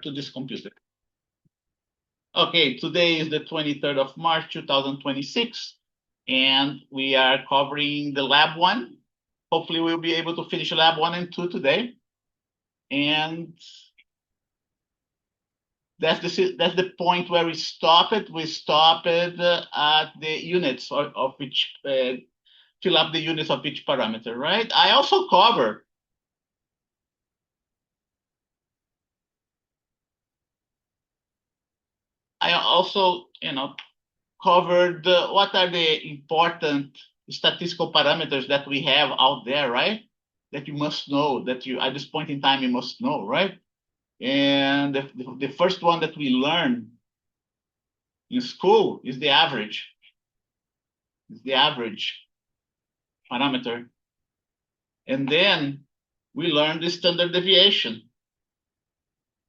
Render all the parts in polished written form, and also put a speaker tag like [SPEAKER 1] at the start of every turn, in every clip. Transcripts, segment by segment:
[SPEAKER 1] to this computer. Okay, today is the 23rd of March, 2026, and we are covering the lab 1. Hopefully we'll be able to finish lab 1 and 2 today. And that's the point where we stop it. We stop it at the units of each, fill up the units of each parameter, right? I also cover covered what are the important statistical parameters that we have out there, right? That you must know, that you at this point in time you must know, right? And the first one that we learn in school is the average. Is the average parameter. And then we learn the standard deviation.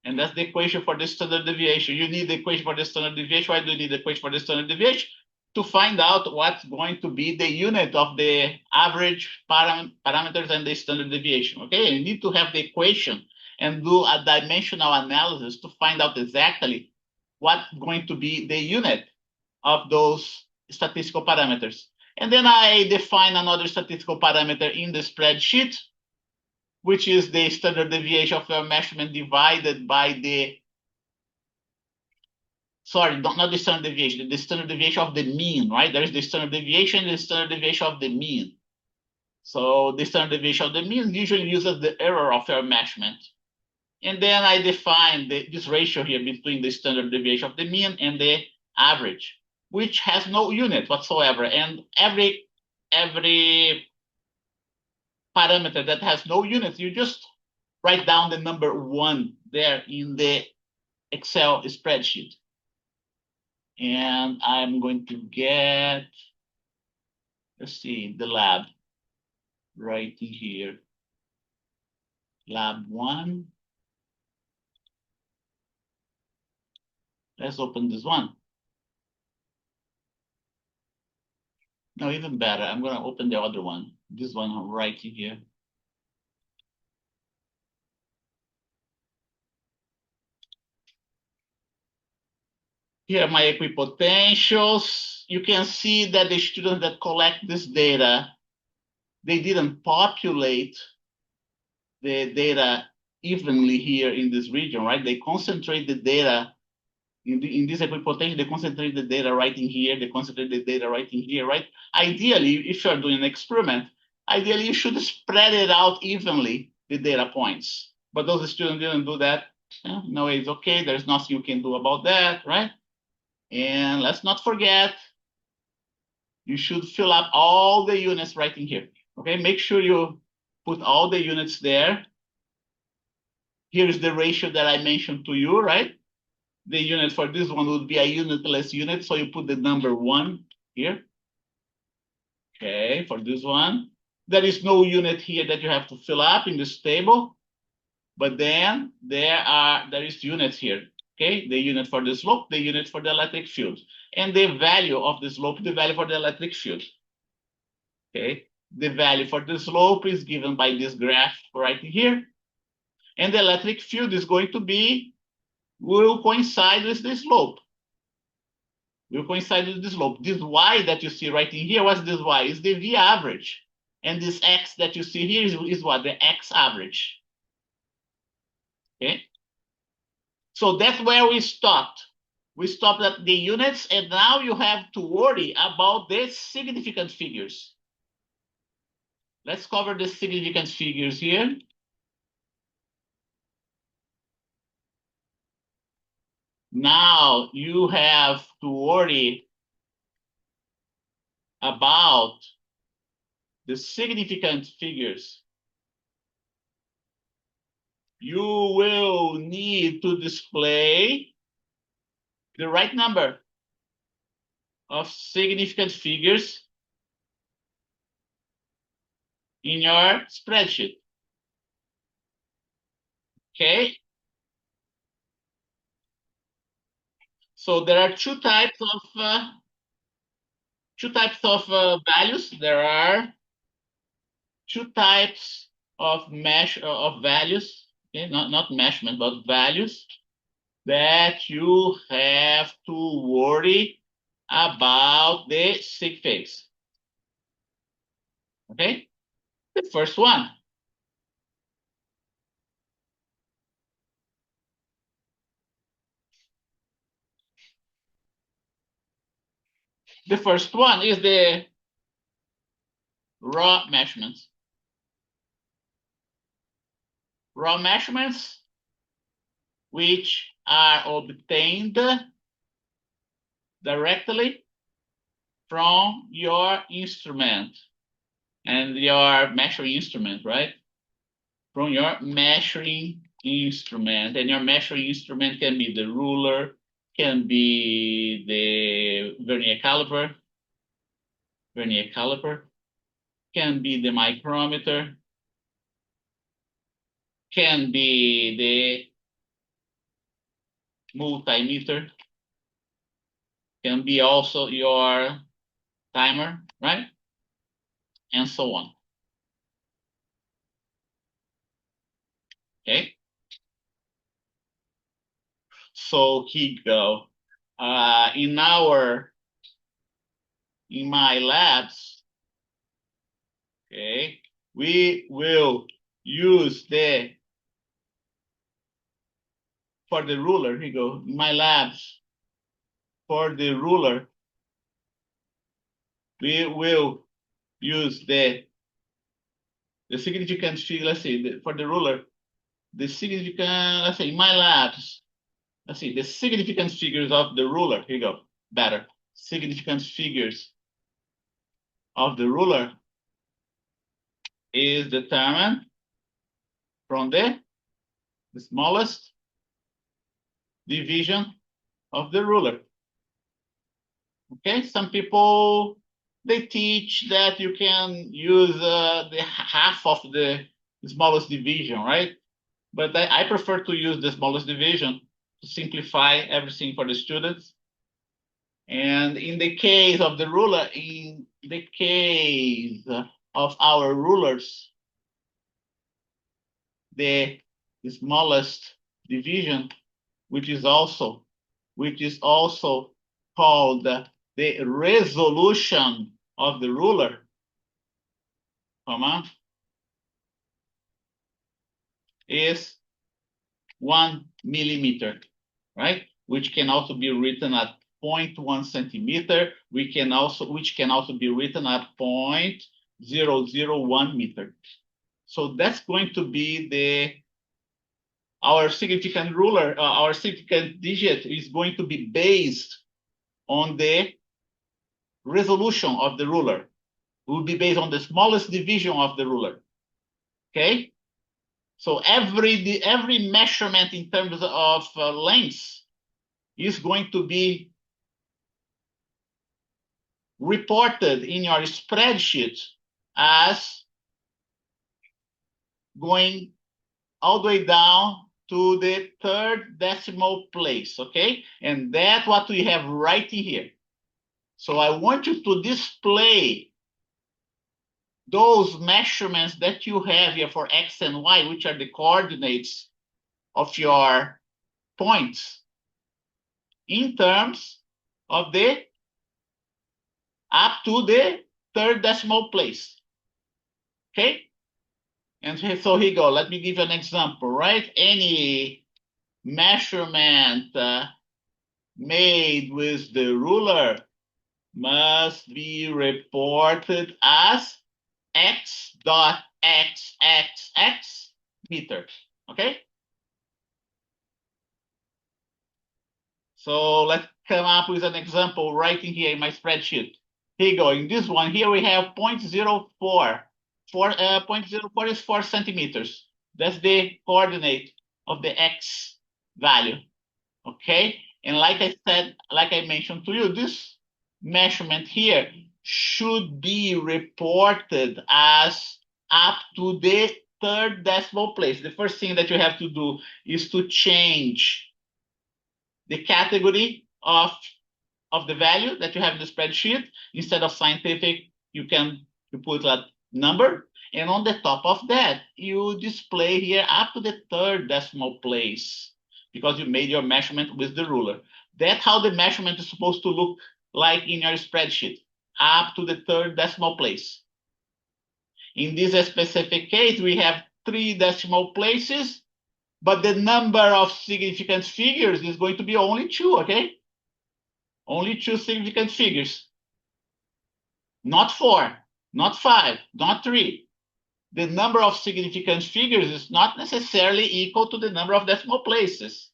[SPEAKER 1] And that's the equation for the standard deviation. You need the equation for the standard deviation. Why do you need the equation for the standard deviation? To find out what's going to be the unit of the average parameters and the standard deviation. Okay, you need to have the equation and do a dimensional analysis to find out exactly what's going to be the unit of those statistical parameters. And then I define another statistical parameter in the spreadsheet, which is the standard deviation of your measurement divided by the, sorry, not the standard deviation, the standard deviation of the mean, right? There is the standard deviation and the standard deviation of the mean. So the standard deviation of the mean usually uses the error of your measurement. And then I define this ratio here between the standard deviation of the mean and the average, which has no unit whatsoever. And every parameter that has no units, you just write down the number 1 there in the Excel spreadsheet. And I'm going to get, let's see, the lab right in here. Lab 1. Let's open this one. No, even better. I'm going to open the other one. This one right in here. Here are my equipotentials. You can see that the students that collect this data, they didn't populate the data evenly here in this region, right? They concentrate the data in this equipotential, they concentrate the data right in here, they concentrate the data right in here, right? Ideally, if you're doing an experiment, ideally you should spread it out evenly, the data points. But those students didn't do that. No, it's okay, there's nothing you can do about that, right? And let's not forget, you should fill up all the units right in here, okay? Make sure you put all the units there. Here's the ratio that I mentioned to you, right? The unit for this one would be a unitless unit, so you put the number 1 here. Okay, for this one. There is no unit here that you have to fill up in this table, but then there is units here. Okay, the unit for the slope, the unit for the electric field, and the value of the slope, the value for the electric field. Okay, the value for the slope is given by this graph right here, and the electric field is going to be, will coincide with the slope. Will coincide with the slope. This y that you see right in here, what's this y? Is the V average. And this x that you see here is what? The x average. Okay? So that's where we stopped. We stopped at the units, and now you have to worry about the significant figures. Let's cover the significant figures here. Now you have to worry about the significant figures. You will need to display the right number of significant figures in your spreadsheet. Okay? So there are two types of values. There are two types of values. Okay, not measurement, but values. that you have to worry about the sig figs. Okay? The first one. The first one is the raw measurements. Raw measurements which are obtained directly from your instrument and your measuring instrument, right? From your measuring instrument. And your measuring instrument can be the ruler, can be the vernier caliper, can be the micrometer, can be the multimeter, can be also your timer, right? And so on. Okay. So here you go. In my labs, okay, we will use for the ruler, here you go, in my labs, for the ruler, we will use the significant figure, let's see, for the ruler, the significant, let's say, in my labs, let's see, the significant figures of the ruler, here you go, better, significant figures of the ruler is determined from the smallest division of the ruler. Okay, some people, they teach that you can use the half of the smallest division, right? But I prefer to use the smallest division to simplify everything for the students. And in the case of the ruler, in the case of our rulers, the smallest division, which is also called the resolution of the ruler, is 1 millimeter, right? Which can also be written at 0.1 centimeter. Which can also be written at 0.001 meter. So that's going to be our significant ruler, our significant digit is going to be based on the resolution of the ruler. It will be based on the smallest division of the ruler. Okay? So every measurement in terms of length is going to be reported in your spreadsheet as going all the way down to the third decimal place, okay? And that's what we have right here. So I want you to display those measurements that you have here for X and Y, which are the coordinates of your points, in terms of the up to the third decimal place, okay? And so here you go. Let me give you an example, right? Any measurement made with the ruler must be reported as x.xxx meters, okay? So let's come up with an example right in here in my spreadsheet. Here you go. In this one here, we have 0.04. 0.04 is 4 centimeters. That's the coordinate of the x value, okay? And like I said, like I mentioned to you, this measurement here should be reported as up to the third decimal place. The first thing that you have to do is to change the category of the value that you have in the spreadsheet. Instead of scientific, you put a number, and on the top of that, you display here up to the third decimal place. because you made your measurement with the ruler. That's how the measurement is supposed to look like in your spreadsheet, up to the third decimal place. In this specific case, we have 3 decimal places, but the number of significant figures is going to be only 2, okay? Only 2 significant figures. Not 4, not 5, not 3. The number of significant figures is not necessarily equal to the number of decimal places.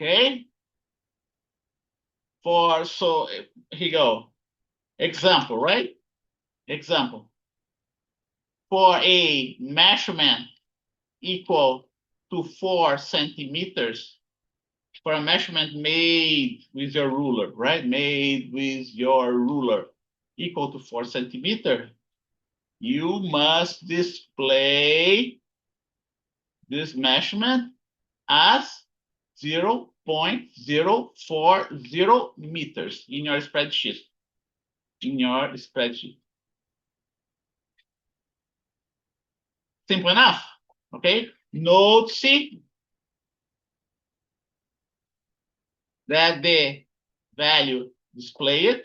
[SPEAKER 1] Okay? So here you go. Example, right? Example. For a measurement equal to 4 centimeters, for a measurement made with your ruler, right? Made with your ruler equal to 4 centimeters, you must display this measurement as 0.040 meters in your spreadsheet. Simple enough, okay? Note that the value displayed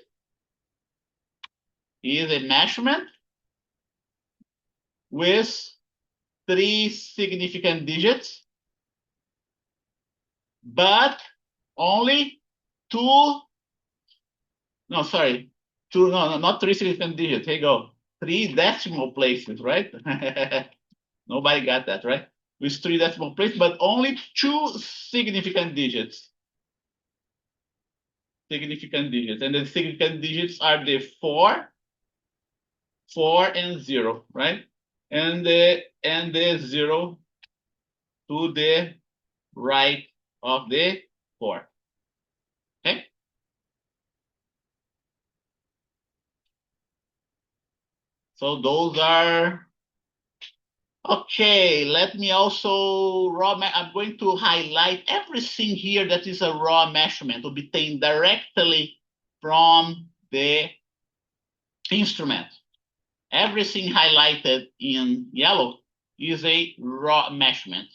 [SPEAKER 1] is a measurement with 3 significant digits, but only not 3 significant digits. Here you go. 3 decimal places, right? Nobody got that, right? With 3 decimal places, but only 2 significant digits. And the significant digits are the 4, 4 and 0, right? And the 0 to the right of the 4. Okay? So those are okay. Let me also I'm going to highlight everything here that is a raw measurement obtained directly from the instrument. Everything highlighted in yellow is a raw measurement.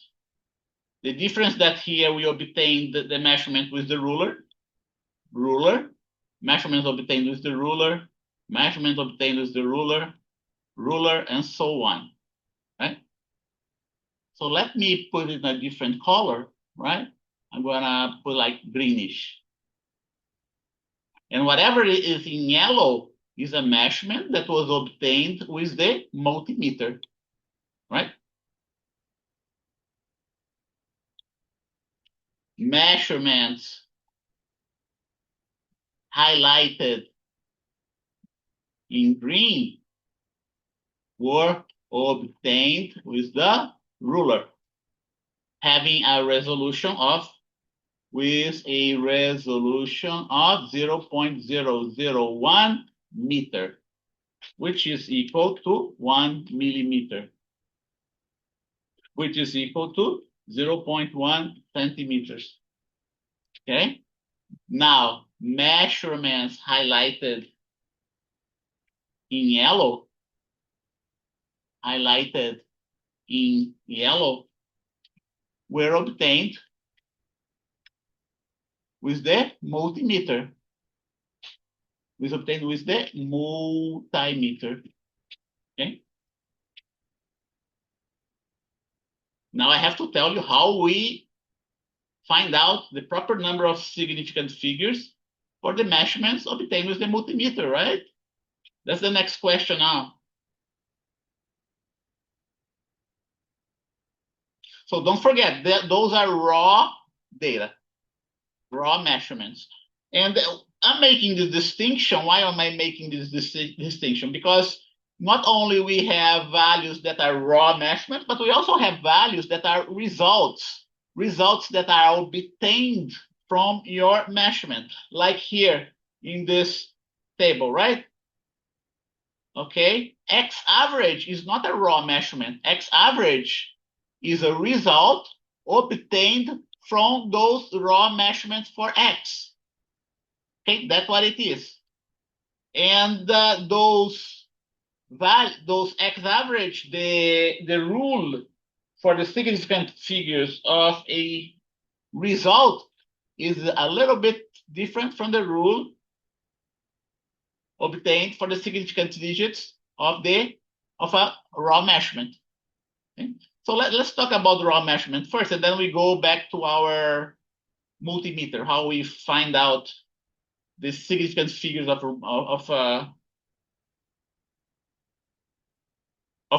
[SPEAKER 1] The difference that here we obtained the measurement with the ruler, measurements obtained with the ruler, measurement obtained with the ruler, and so on, right? So let me put it in a different color, right? I'm gonna put like greenish. And whatever is in yellow is a measurement that was obtained with the multimeter, right? Measurements highlighted in green were obtained with the ruler, having a resolution of 0.001 meter, which is equal to 1 millimeter, which is equal to 0.1 centimeters. Okay? Now, measurements highlighted in yellow, were obtained with the multimeter. Okay? Now I have to tell you how we find out the proper number of significant figures for the measurements obtained with the multimeter, right? That's the next question now. So don't forget that those are raw data, raw measurements. And I'm making this distinction. Why am I making this distinction? Because not only we have values that are raw measurements, but we also have values that are results that are obtained from your measurement, like here in this table, right? Okay, X average is not a raw measurement. X average is a result obtained from those raw measurements for X. Okay, that's what it is. And those X average, the rule for the significant figures of a result is a little bit different from the rule obtained for the significant digits of a raw measurement. Okay? So let's talk about the raw measurement first, and then we go back to our multimeter, how we find out the significant figures of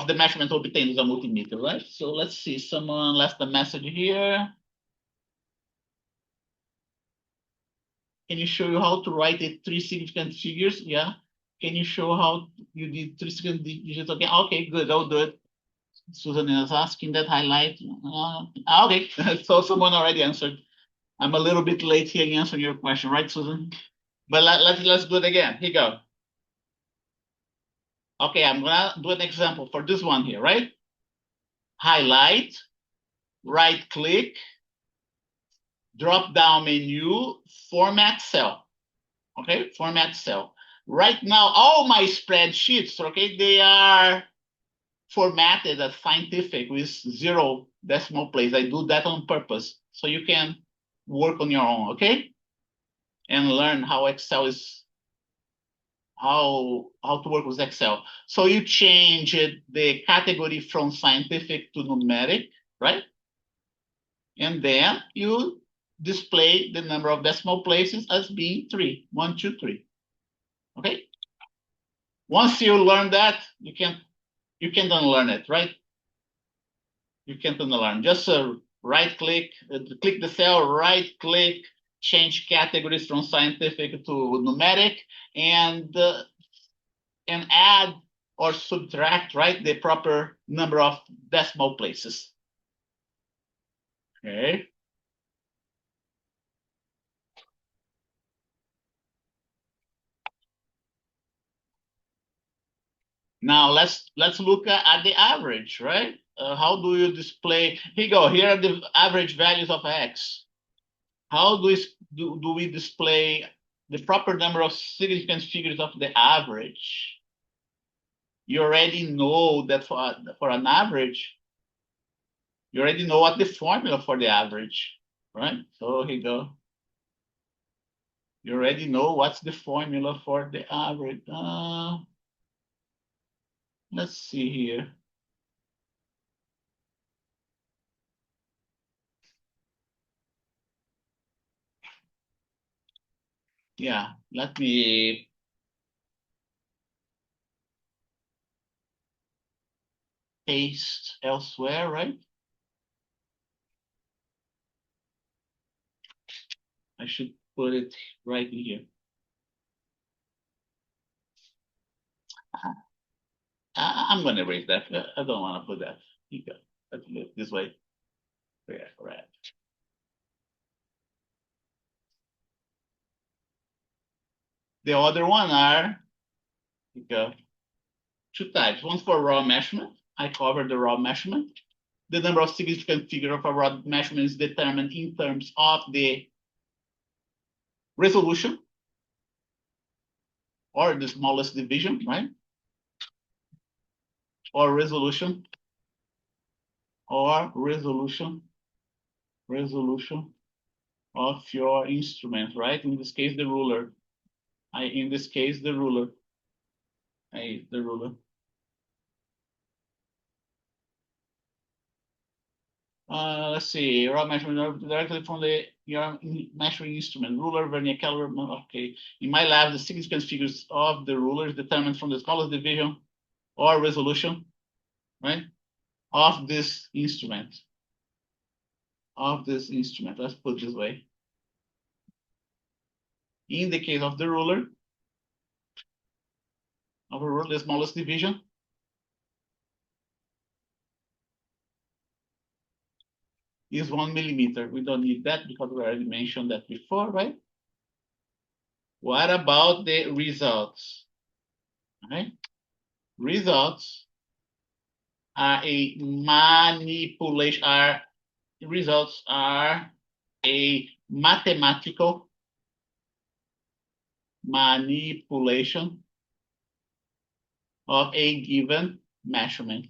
[SPEAKER 1] the measurement obtained with a multimeter, right? So let's see, someone left a message here. Can you show you how to write the three significant figures? Yeah. Can you show how you did three significant digits? Okay, okay, good, I'll do it. Susan is asking that highlight. Okay, so someone already answered. I'm a little bit late here in answering your question, right, Susan? But let's do it again. Here you go. Okay, I'm gonna do an example for this one here, right? Highlight, right click, drop down menu, format cell. Okay, format cell. Right now, all my spreadsheets, okay, they are formatted as scientific with 0 decimal place. I do that on purpose so you can work on your own, okay? And learn how Excel is, how to work with Excel. So you change the category from scientific to numeric, right? And then you display the number of decimal places as being 3, 1, 2, 3. Okay? Once you learn that, you can't unlearn it, right? You can't unlearn. Just right click, click the cell, right click, change categories from scientific to numeric, and add or subtract, right, the proper number of decimal places. Okay. Now let's look at the average, right? How do you display? Here you go. Here are the average values of X. How do we display the proper number of significant figures of the average? You already know that for an average, you already know what the formula for the average, right? So here you go. You already know what's the formula for the average. Let's see here. Yeah, let me paste elsewhere, right? I should put it right in here. I'm going to erase that. I don't want to put that. You go. Let's do it this way. Yeah, right. The other one are, you go, two types. One for raw measurement. I covered the raw measurement. The number of significant figure of a raw measurement is determined in terms of the resolution or the smallest division, right? Or resolution of your instrument, right? In this case, the ruler. In this case, the ruler. The ruler. Let's see, raw measurement directly from your measuring instrument, ruler, vernier caliper. Okay, in my lab, the significant figures of the ruler is determined from the smallest division or resolution, right, of this instrument. Let's put it this way. In the case of the ruler, the smallest division is 1 millimeter. We don't need that because we already mentioned that before, right? What about the results? Okay. Results are a manipulation, results are a mathematical manipulation of a given measurement.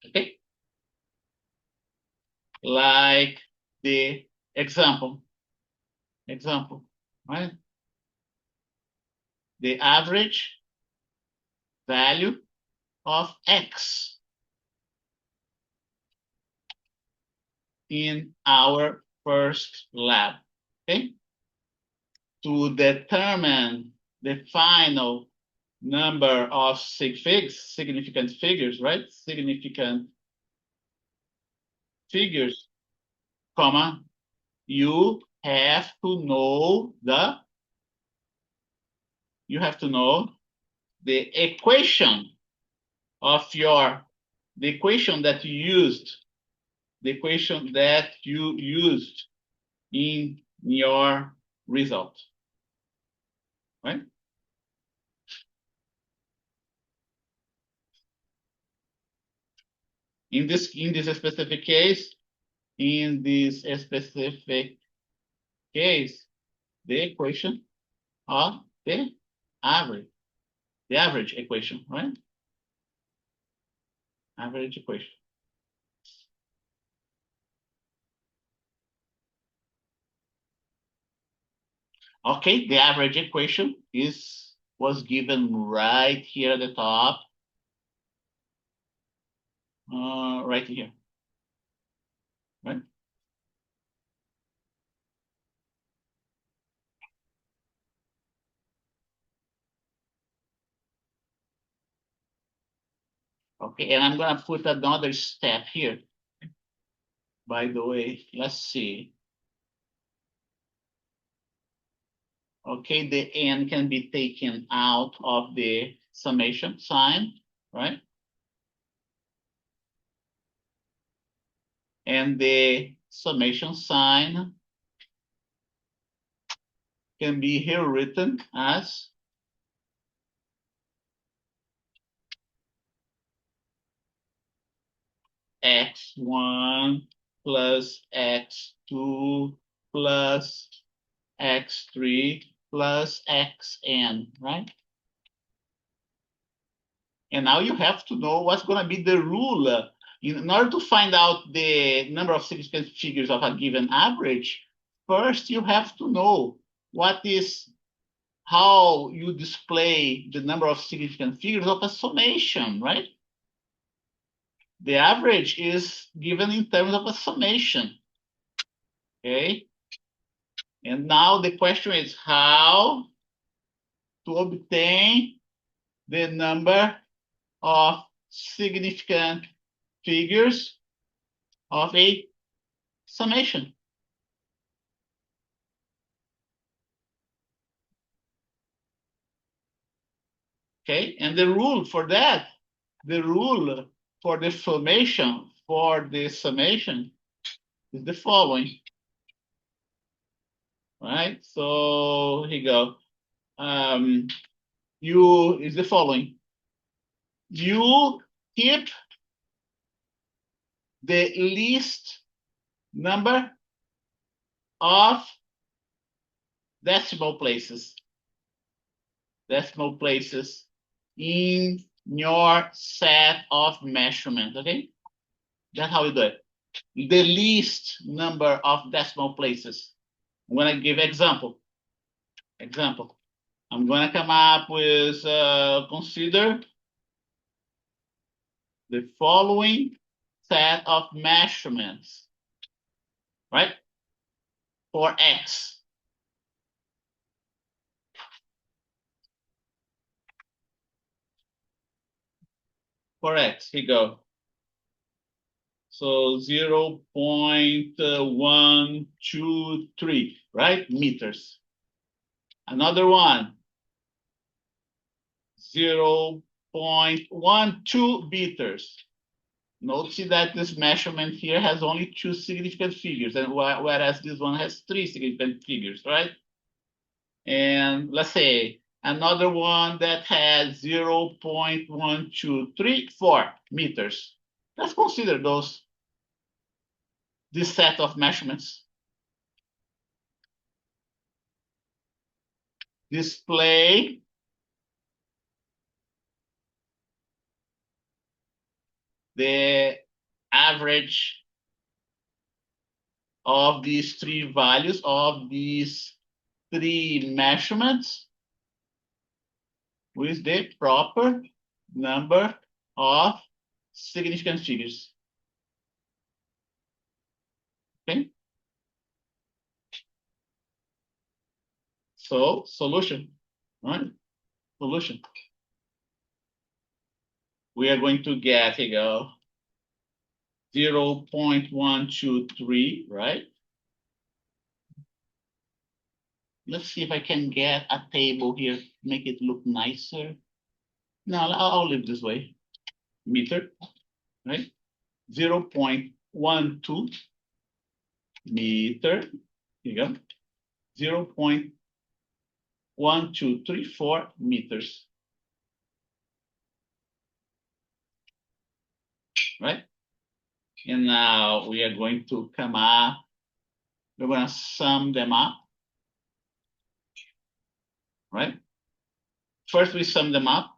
[SPEAKER 1] Okay? Like the example, right? The average value of X in our first lab, okay? To determine the final number of significant figures, right? Significant figures, comma, you have to know the equation of the equation that you used, in your result, right? In this specific case, the equation of the average equation, right? Average equation. Okay, the average equation was given right here at the top, right here, right? Okay, and I'm gonna put another step here. By the way, let's see. Okay, the n can be taken out of the summation sign, right? And the summation sign can be here written as x1 plus x2 plus x3 plus xn, right? And now you have to know what's going to be the rule. In order to find out the number of significant figures of a given average, first you have to know how you display the number of significant figures of a summation, right? The average is given in terms of a summation, okay? And now the question is how to obtain the number of significant figures of a summation. Okay, and the rule for the summation is the following. Right? So here you go. Is the following. You keep the least number of decimal places in your set of measurement, okay? That's how you do it. The least number of decimal places. I'm gonna give example. I'm gonna come up with, consider the following set of measurements, right? For X. Here you go. So 0.123, right? Meters. Another one, 0.12 meters. Notice that this measurement here has only 2 significant figures, and whereas this one has 3 significant figures, right? And let's say another one that has 0.1234 meters. Let's consider this set of measurements. Display the average of these three values of these three measurements with the proper number of significant figures. Okay? So, solution, right? Solution. We are going to get, here you go, 0.123, right? Let's see if I can get a table here, make it look nicer. No, I'll leave this way. Meter, right? 0.12 meter. Here you go. 0.1234 meters. Right? And now we are going to come up. We're going to sum them up. Right? First, we sum them up.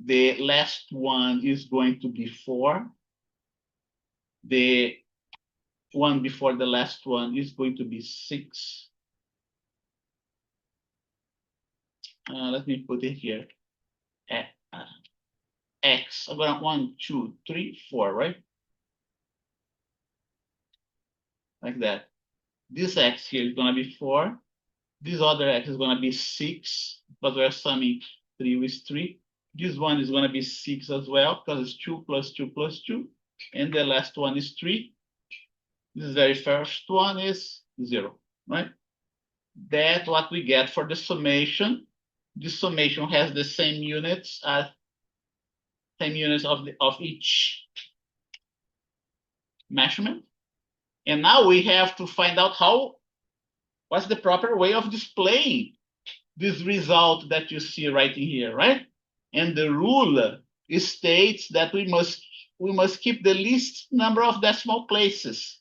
[SPEAKER 1] The last one is going to be 4. The one before the last one is going to be 6. Let me put it here. X. I'm going to 1, 2, 3, 4, right? Like that. This X here is going to be 4. This other X is going to be 6, but we're summing 3 with 3. This one is going to be 6 as well, because it's 2 plus 2 plus 2. And the last one is 3. This very first one is 0, right? That's what we get for the summation. This summation has the same units as of each measurement. And now we have to find out what's the proper way of displaying this result that you see right in here, right? And the rule states that we must keep the least number of decimal places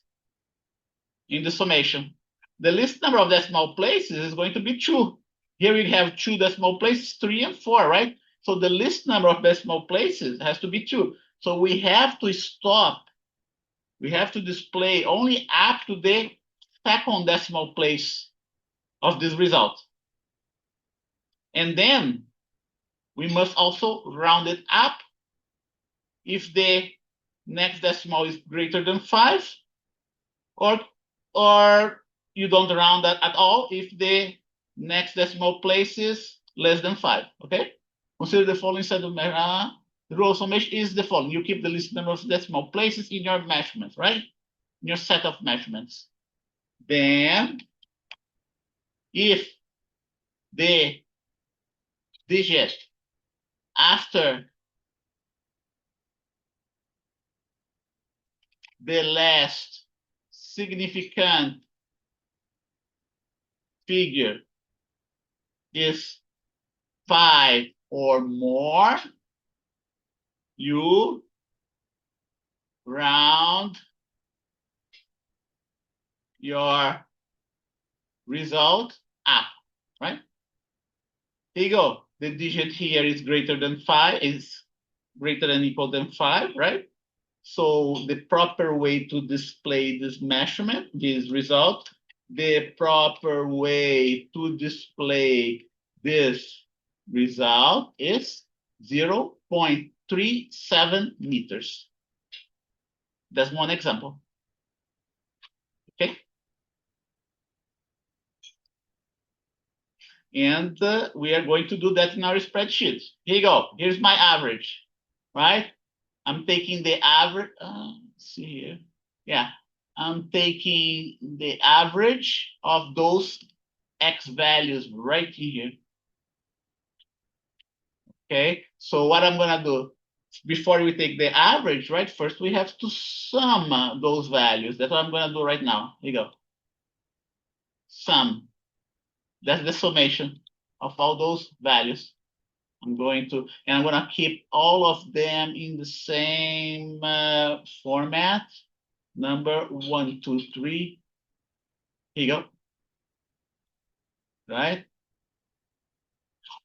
[SPEAKER 1] in the summation. The least number of decimal places is going to be 2. Here we have 2 decimal places, 3 and 4, right? So the least number of decimal places has to be 2. So we have to stop. We have to display only up to the second decimal place of this result. And then we must also round it up if the next decimal is greater than 5, or you don't round that at all if the next decimal place is less than 5, okay? Consider the following set of measurements. The rule of summation is the following. You keep the least number of decimal places in your measurements, right? In your set of measurements. Then, if the digit after the last significant figure is 5 or more, you round your result up, right? Here you go. The digit here is greater than 5, is greater than equal than 5, right? So the proper way to display this measurement, this result, the proper way to display this result is 0.37 meters. That's one example. Okay. And we are going to do that in our spreadsheet. Here you go. Here's my average, right? I'm taking the average. Let's see here. Yeah, I'm taking the average of those X values right here. Okay, so what I'm gonna do, before we take the average, right? First, we have to sum those values. That's what I'm gonna do right now. Here you go. Sum. That's the summation of all those values. I'm going to keep all of them in the same format. Number 1, 2, 3. Here you go. Right?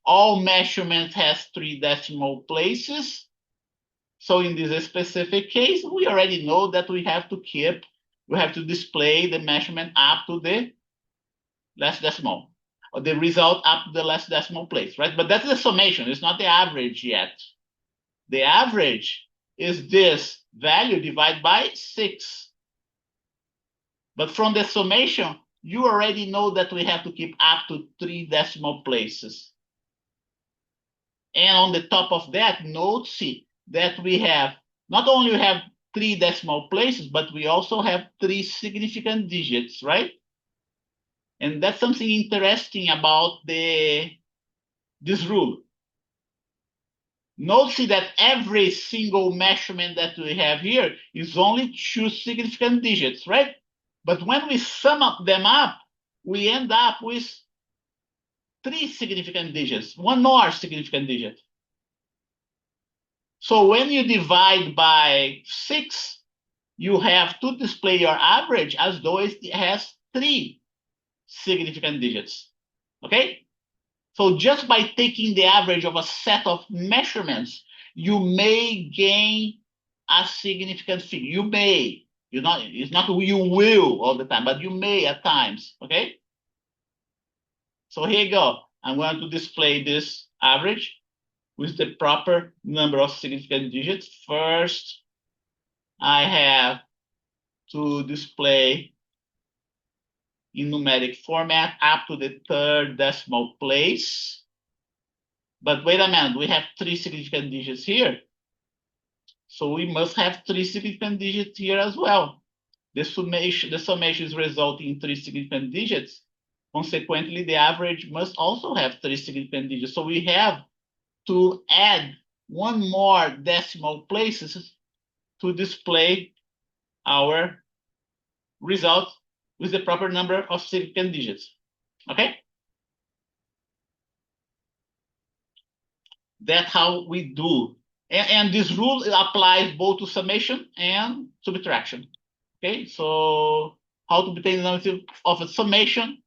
[SPEAKER 1] All measurements has 3 decimal places. So in this specific case, we already know that we have to display the measurement up to the last decimal, or the result up to the last decimal place, right? But that's the summation. It's not the average yet. The average is this value divided by 6. But from the summation, you already know that we have to keep up to 3 decimal places. And on the top of that, note that we have not only have 3 decimal places, but we also have 3 significant digits, right? And that's something interesting about this rule. Note that every single measurement that we have here is only 2 significant digits, right? But when we sum them up, we end up with 3 significant digits, one more significant digit. So when you divide by 6, you have to display your average as though it has 3 significant digits, okay? So just by taking the average of a set of measurements, you may gain a significant figure. You may, it's not you will all the time, but you may at times, okay? So here you go. I'm going to display this average with the proper number of significant digits. First, I have to display in numeric format up to the 3rd decimal place. But wait a minute, we have 3 significant digits here. So we must have 3 significant digits here as well. The summation is resulting in 3 significant digits. Consequently, the average must also have 3 significant digits. So we have to add one more decimal places to display our result with the proper number of significant digits. Okay? That's how we do. And this rule applies both to summation and subtraction. Okay, so how to obtain the number of a summation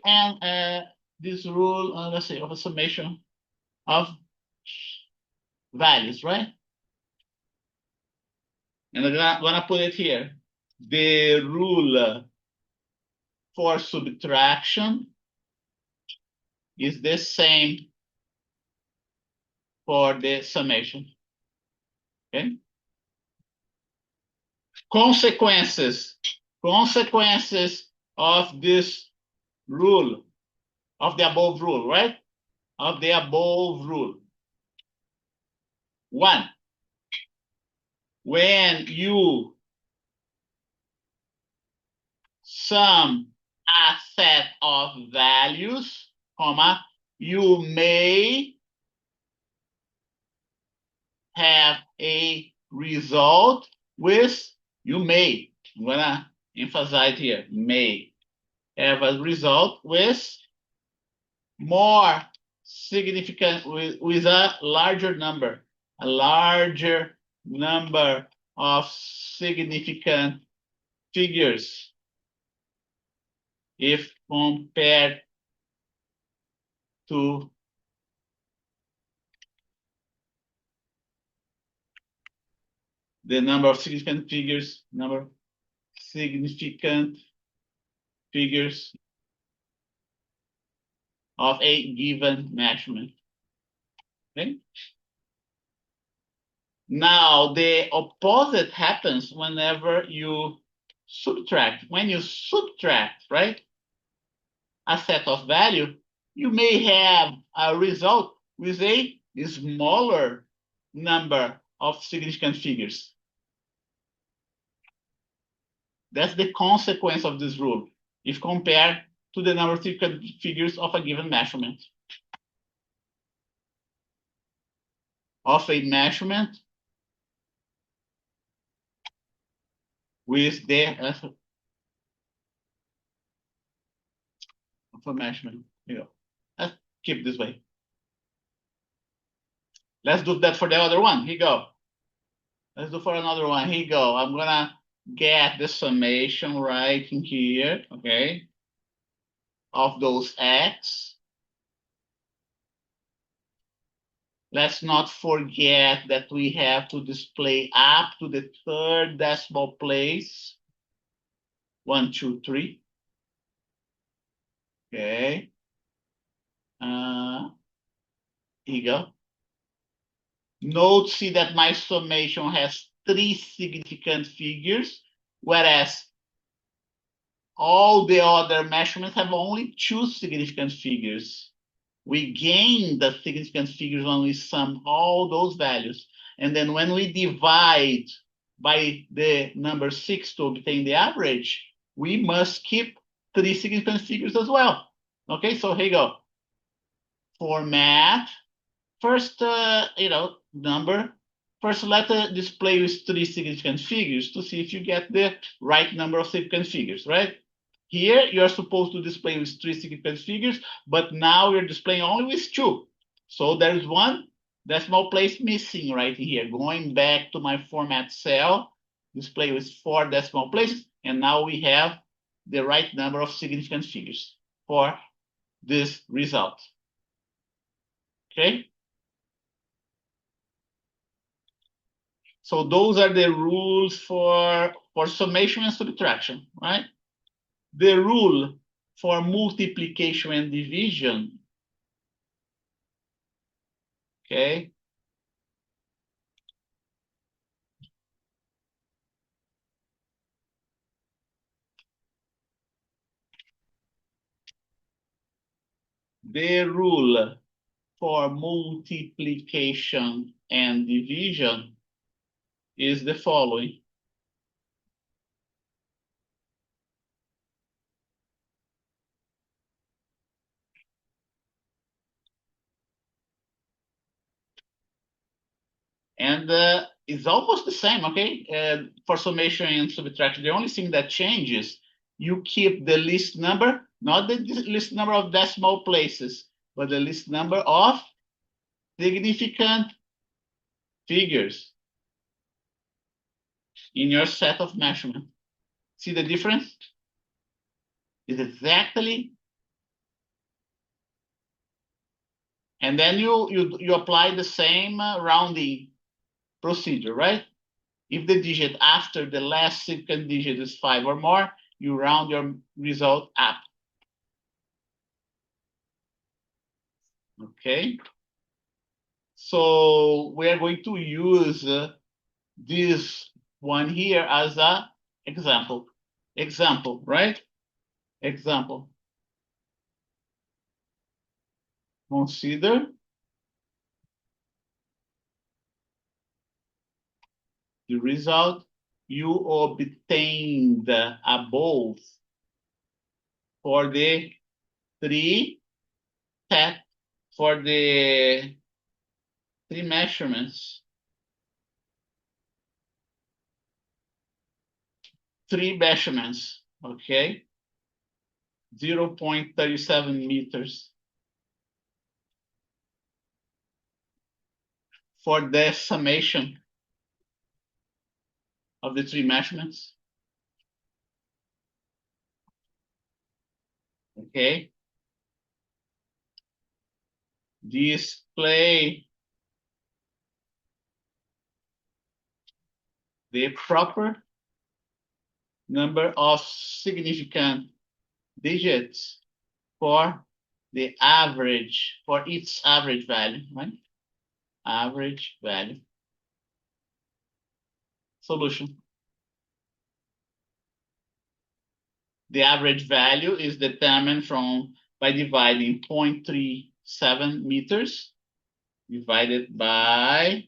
[SPEAKER 1] and this rule, let's say, of a summation of values, right? And I'm gonna put it here. The rule for subtraction is the same for the summation. Okay. Consequences of this rule, of the above rule, right? Of the above rule. 1, when you sum a set of values, comma, you may have a result with, I'm gonna emphasize here, may have a result with more significant, with a larger number of significant figures if compared to the number of significant figures of a given measurement. Okay? Now, the opposite happens whenever you subtract. When you subtract, right, a set of value, you may have a result with a smaller number of significant figures. That's the consequence of this rule, if compared to the number of significant figures of a given measurement. Of a measurement with the of a measurement. Here you go. Let's keep this way. Let's do that for the other one. Here you go. Let's do for another one. Here you go. I'm gonna get the summation right in here, okay, of those x. Let's not forget that we have to display up to the third decimal place. 1, 2, 3. Okay. Here you go. Note, see that my summation has 3 significant figures, whereas all the other measurements have only 2 significant figures. We gain the significant figures when we sum all those values. And then when we divide by the number 6 to obtain the average, we must keep 3 significant figures as well. Okay, so here you go. Format, first, number. First, let the display with 3 significant figures to see if you get the right number of significant figures, right? Here, you're supposed to display with 3 significant figures, but now we're displaying only with 2. So there's 1 decimal place missing right here. Going back to my format cell, display with 4 decimal places, and now we have the right number of significant figures for this result. Okay? So those are the rules for summation and subtraction, right? The rule for multiplication and division, okay? The rule for multiplication and division is the following. And it's almost the same, okay? For summation and subtraction, the only thing that changes, you keep the list number, not the list number of decimal places, but the list number of significant figures in your set of measurement. See the difference? It's exactly. And then you apply the same rounding procedure, right? If the digit after the last significant digit is 5 or more, you round your result up. Okay? So we are going to use this one here as an example. Example, right? Example. Consider the result you obtained above for the 3 set for the 3 measurements. 3 measurements, okay? 0.37 meters for the summation of the 3 measurements. Okay. Display the proper number of significant digits for the average, for each average value, right? Average value. Solution. The average value is determined by dividing 0.37 meters divided by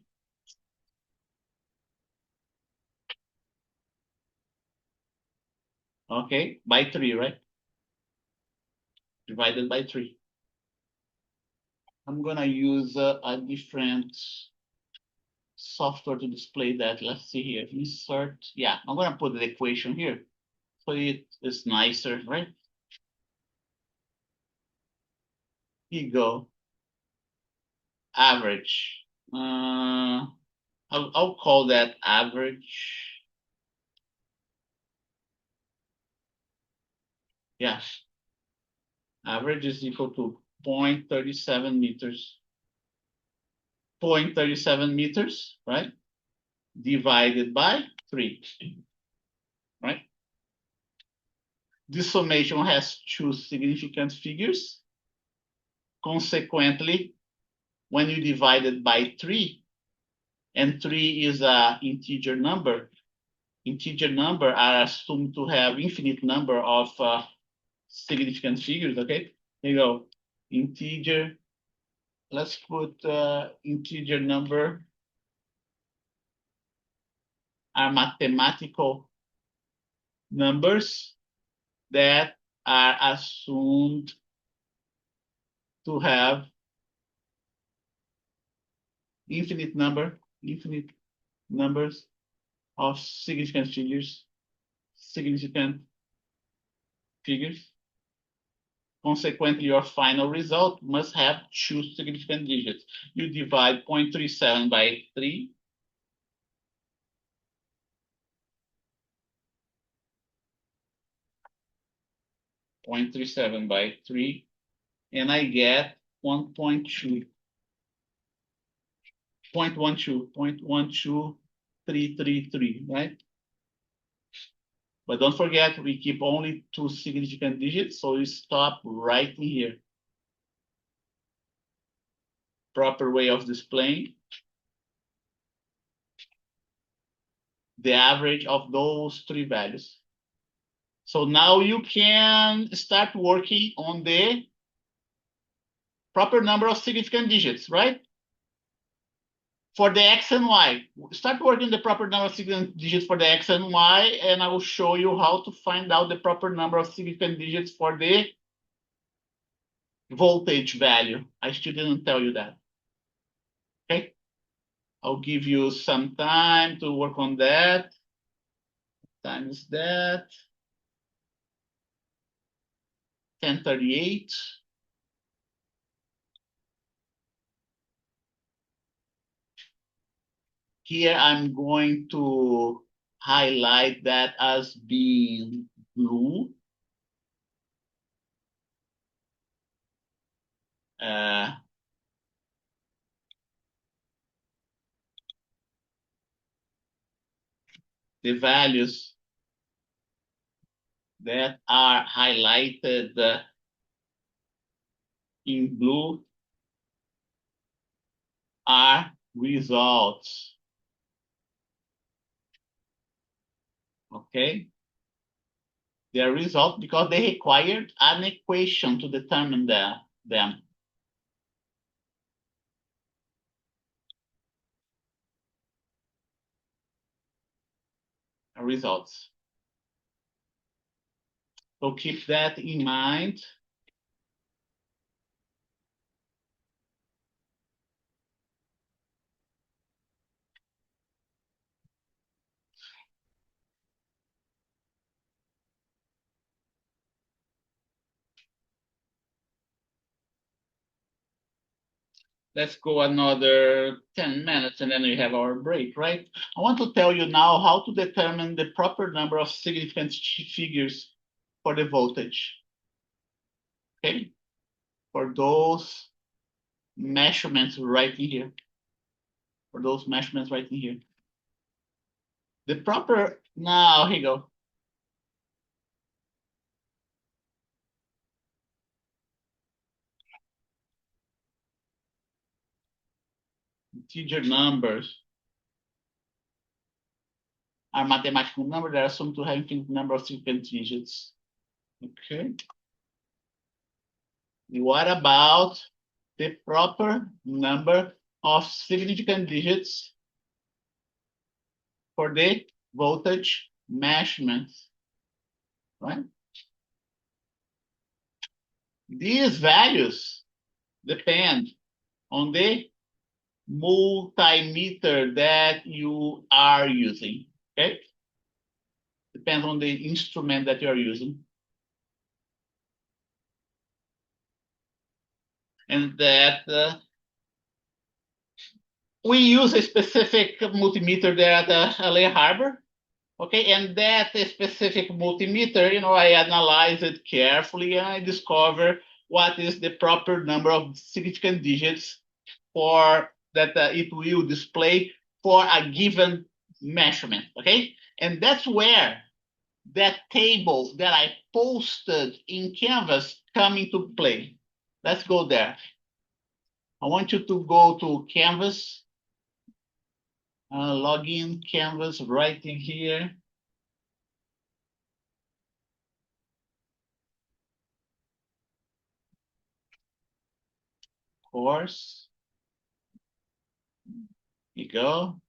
[SPEAKER 1] by 3, right? Divided by 3. I'm gonna use a different software to display that. Let's see here. Insert. Yeah, I'm gonna put the equation here, so it is nicer, right? Here you go. Average. I'll call that average. Yes. Average is equal to 0.37 meters. 0.37 meters, right? Divided by 3, right? This summation has two significant figures. Consequently, when you divide it by 3, and 3 is an integer number are assumed to have infinite number of significant figures, okay? Here you go. Integer, let's put integer number are mathematical numbers that are assumed to have infinite numbers of significant figures. Consequently, your final result must have two significant digits. You divide 0.37 by 3. by 3, and I get 1.2, 0.12333, right? But don't forget, we keep only two significant digits, so we stop right in here. Proper way of displaying the average of those three values. So now you can start working on the proper number of significant digits, right? For the X and Y, start working the proper number of significant digits for the X and Y, and I will show you how to find out the proper number of significant digits for the voltage value. I still didn't tell you that. Okay, I'll give you some time to work on that. Time is that 10:38. Here I'm going to highlight that as being blue. The values that are highlighted in blue are results. Okay? They are results because they required an equation to determine them. Results. So keep that in mind. Let's go another 10 minutes and then we have our break, right? I want to tell you now how to determine the proper number of significant figures for the voltage. Okay? For those measurements right in here. For those measurements right in here. The proper, now here you go. Integer numbers are mathematical numbers that are assumed to have infinite number of significant digits. Okay. What about the proper number of significant digits for the voltage measurements, right? These values depend on the multimeter that you are using, okay? Depends on the instrument that you're using. And that we use a specific multimeter there at LA Harbor, okay? And that specific multimeter, I analyze it carefully and I discover what is the proper number of significant digits for that it will display for a given measurement, okay? And that's where that table that I posted in Canvas come into play. Let's go there. I want you to go to Canvas, log in Canvas right in here. Course. Here you go.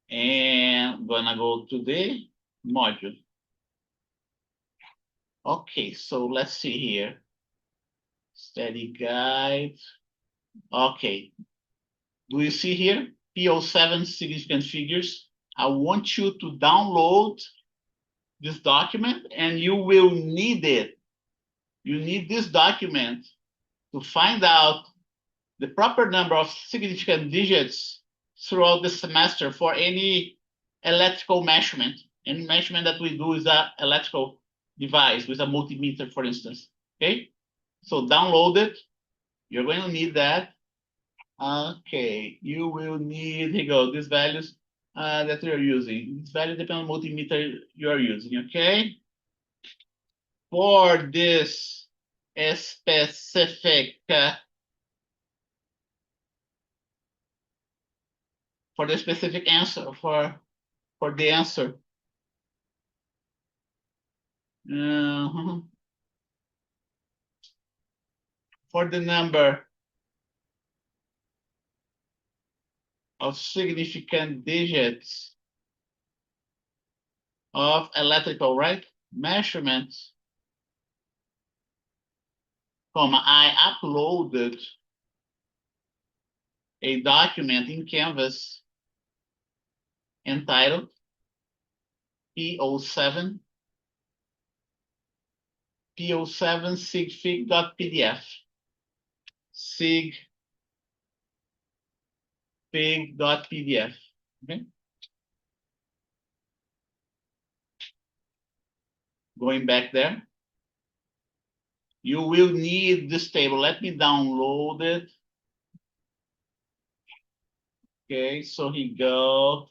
[SPEAKER 1] And I'm gonna go to the module. Okay, so let's see here. Study guide. Okay. Do you see here? P07 significant figures. I want you to download this document and you will need it. You need this document to find out the proper number of significant digits throughout the semester for any electrical measurement. Any measurement that we do is an electrical device with a multimeter, for instance. Okay, so download it. You're going to need that. Okay, you will need, here you go, these values that you're using. These values depend on multimeter you're using, okay? For this specific, for the specific answer, for the answer. For the number of significant digits of electrical, right, measurements, I uploaded a document in Canvas entitled P07 sigfig.pdf. Sigfig.pdf. Okay. Going back there. You will need this table. Let me download it. Okay, so here you go.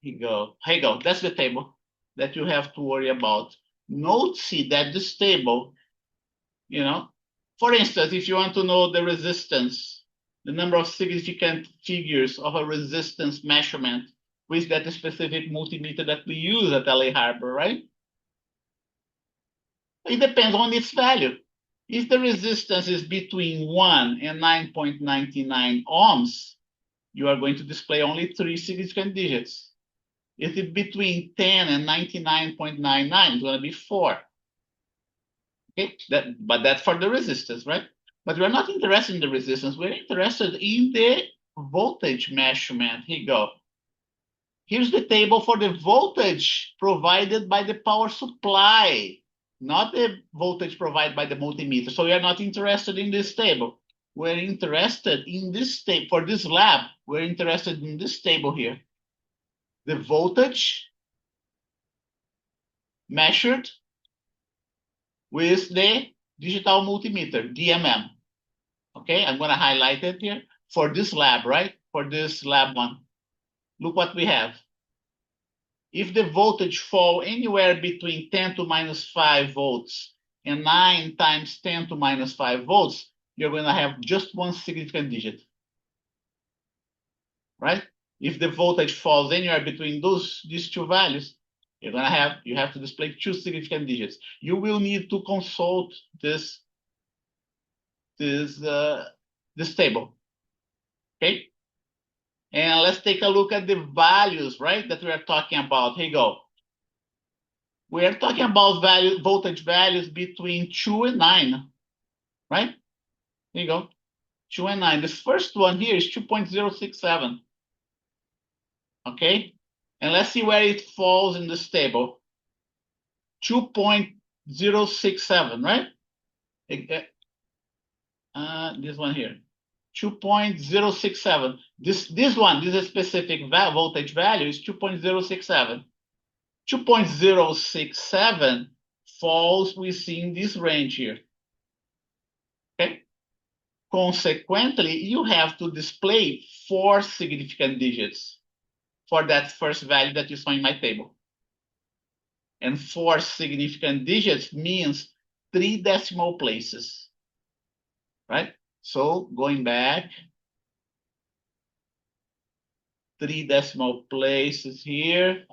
[SPEAKER 1] Here you go. Here you go. That's the table that you have to worry about. See that this table, you know, for instance, if you want to know the resistance, the number of significant figures of a resistance measurement with that specific multimeter that we use at LA Harbor, right? It depends on its value. If the resistance is between 1 and 9.99 ohms, you are going to display only 3 significant digits. If it's between 10 and 99.99, it's going to be 4. Okay, but that's for the resistance, right? But we're not interested in the resistance. We're interested in the voltage measurement. Here you go. Here's the table for the voltage provided by the power supply, not the voltage provided by the multimeter. So we are not interested in this table. We're interested in this table. For this lab, we're interested in this table here. The voltage measured with the digital multimeter, DMM. Okay, I'm going to highlight it here for this lab, right? For this lab one. Look what we have. If the voltage fall anywhere between 10 to minus 5 volts and 9 times 10 to minus 5 volts, you're going to have just one significant digit, right? If the voltage falls anywhere between these two values, you have to display 2 significant digits. You will need to consult this table, okay? And let's take a look at the values, right, that we are talking about. Here you go. We are talking about voltage values between 2 and 9, right? Here you go. 2 and 9. The first one here is 2.067. Okay? And let's see where it falls in this table. 2.067, right? This one here. 2.067. This specific voltage value is 2.067. 2.067 falls within this range here. Okay. Consequently, you have to display 4 significant digits for that first value that you saw in my table. And 4 significant digits means 3 decimal places, right? So going back, 3 decimal places here,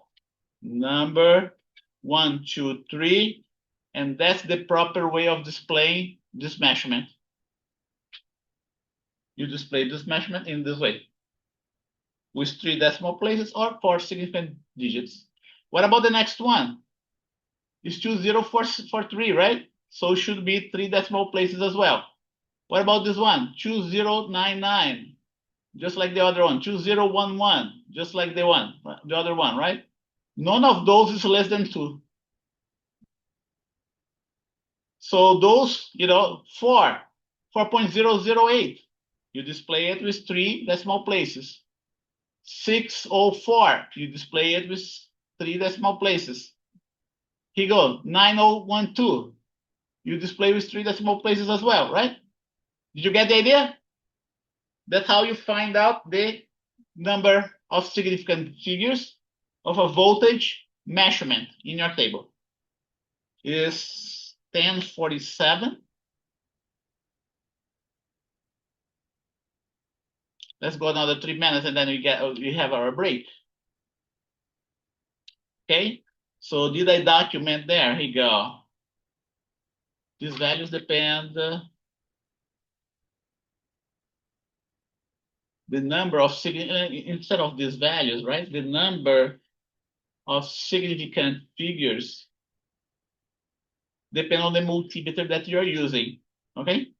[SPEAKER 1] number 1, 2, 3, and that's the proper way of displaying this measurement. You display this measurement in this way, with 3 decimal places or 4 significant digits. What about the next one? It's 20443, right? So it should be 3 decimal places as well. What about this one? 2099, just like the other one. 2011, just like the other one, right? None of those is less than 2. So those, 4.008, you display it with 3 decimal places. 604, you display it with 3 decimal places. Here you go, 9012, you display with 3 decimal places as well, right? Did you get the idea? That's how you find out the number of significant figures of a voltage measurement in your table. Is 1047. Let's go another 3 minutes and then we have our break. Okay, so did I document there? Here you go. These values depend the number of instead of these values, right? The number of significant figures depend on the multimeter that you're using. Okay.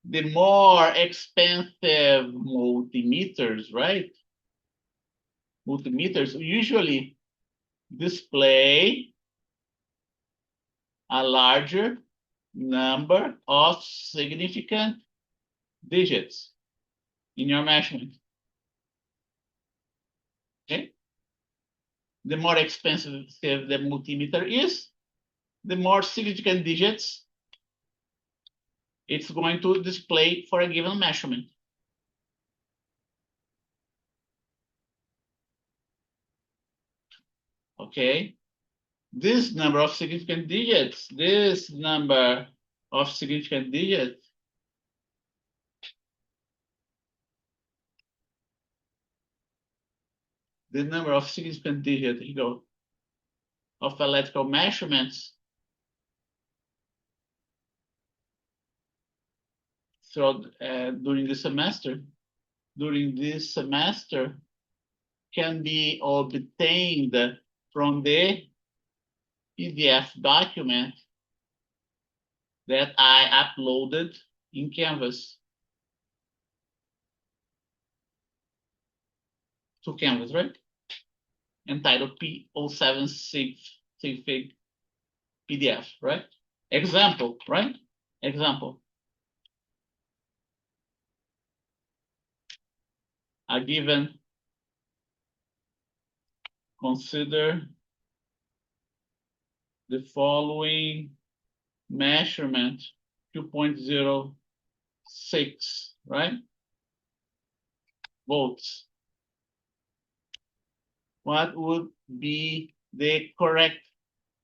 [SPEAKER 1] The more expensive multimeters, right? Multimeters usually display a larger number of significant digits in your measurement. Okay? The more expensive the multimeter is, the more significant digits it's going to display for a given measurement. Okay? This number of significant digits, the number of significant digits of electrical measurements throughout during this semester can be obtained from the PDF document that I uploaded in Canvas. To Canvas, right? Entitled P07 Sig PDF, right? Example, right? Example. A given, consider the following measurement, 2.06, right? Volts. What would be the correct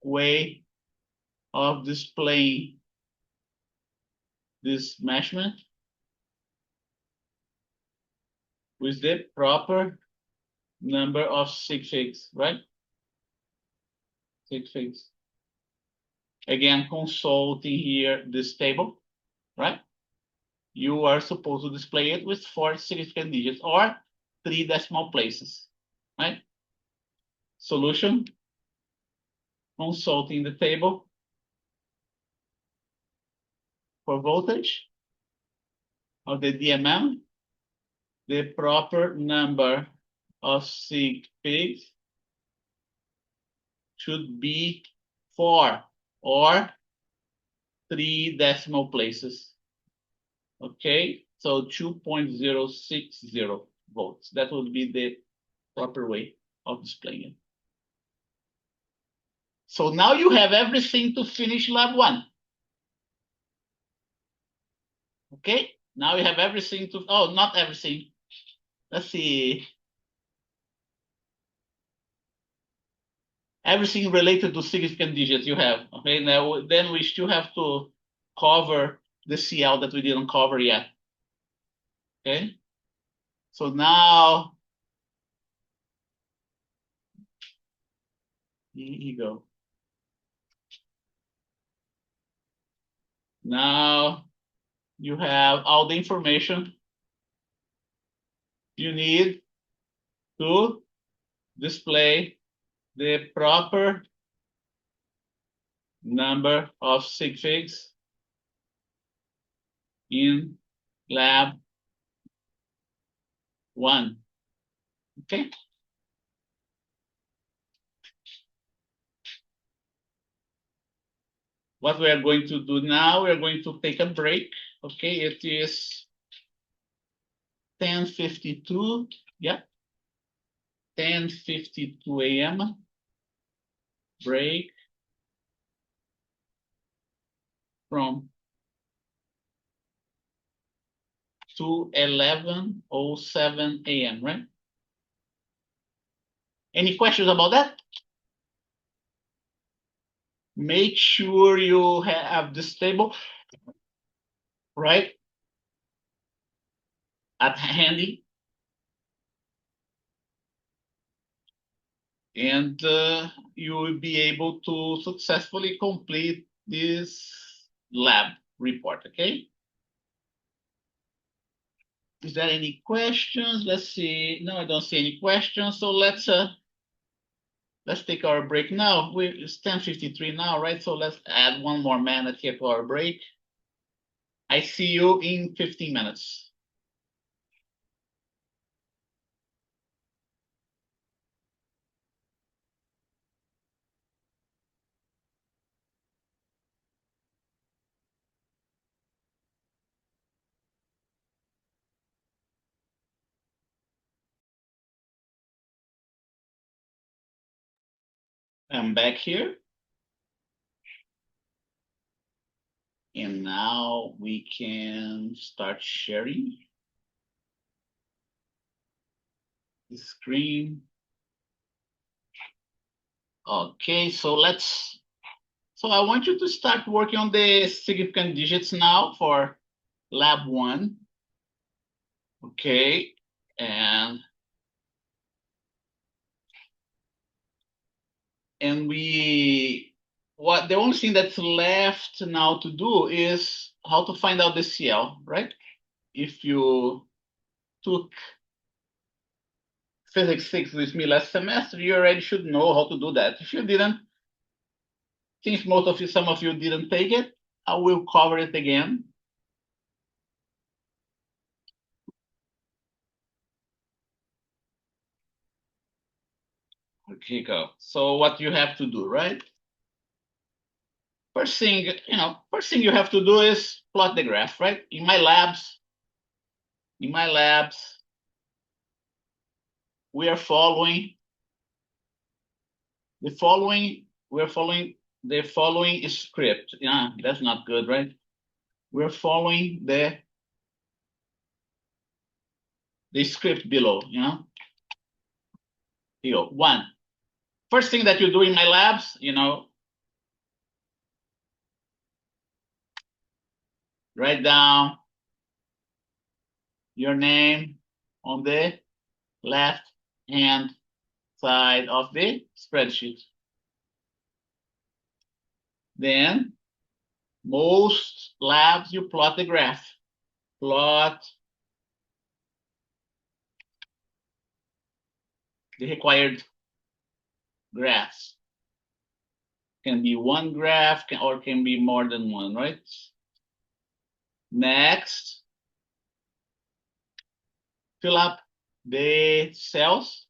[SPEAKER 1] way of displaying this measurement with the proper number of sig figs, right? Sig figs. Again, consulting here this table, right? You are supposed to display it with 4 significant digits or 3 decimal places, right? Solution, consulting the table for voltage of the DMM, the proper number of sig figs should be 4 or 3 decimal places. Okay, so 2.060 volts. That would be the proper way. of displaying it. So now you have everything to finish lab 1. Okay, now you have everything to, oh, not everything. Let's see. Everything related to significant digits you have. Okay, now then we still have to cover the CL that we didn't cover yet. Okay, so now here you go. Now you have all the information you need to display the proper number of sig figs in lab 1. Okay. What we are going to do now, we are going to take a break. Okay, it is 10:52. Yeah, 10:52 a.m. Break from 11:07 a.m. Right? Any questions about that? Make sure you have this table right at handy, and you will be able to successfully complete this lab report. Okay. Is there any questions? Let's see. No, I don't see any questions. So let's take our break now. It's 10:53 now, right? So let's add one more minute here to our break. I see you in 15 minutes. I'm back here. And now we can start sharing the screen. Okay, so I want you to start working on the significant digits now for lab 1. Okay, and the only thing that's left now to do is how to find out the CL, right? If you took physics 6 with me last semester, you already should know how to do that. If you didn't, since some of you didn't take it, I will cover it again. Okay, go. So what you have to do, right? First thing you have to do is plot the graph, right? In my labs, we are following the following script. Yeah, that's not good, right? We're following the script below, Here, 1. First thing that you do in my labs, write down your name on the left hand side of the spreadsheet. Then most labs, you plot the graph. Plot the required graphs. Can be one graph or can be more than one, right? Next, fill up the cells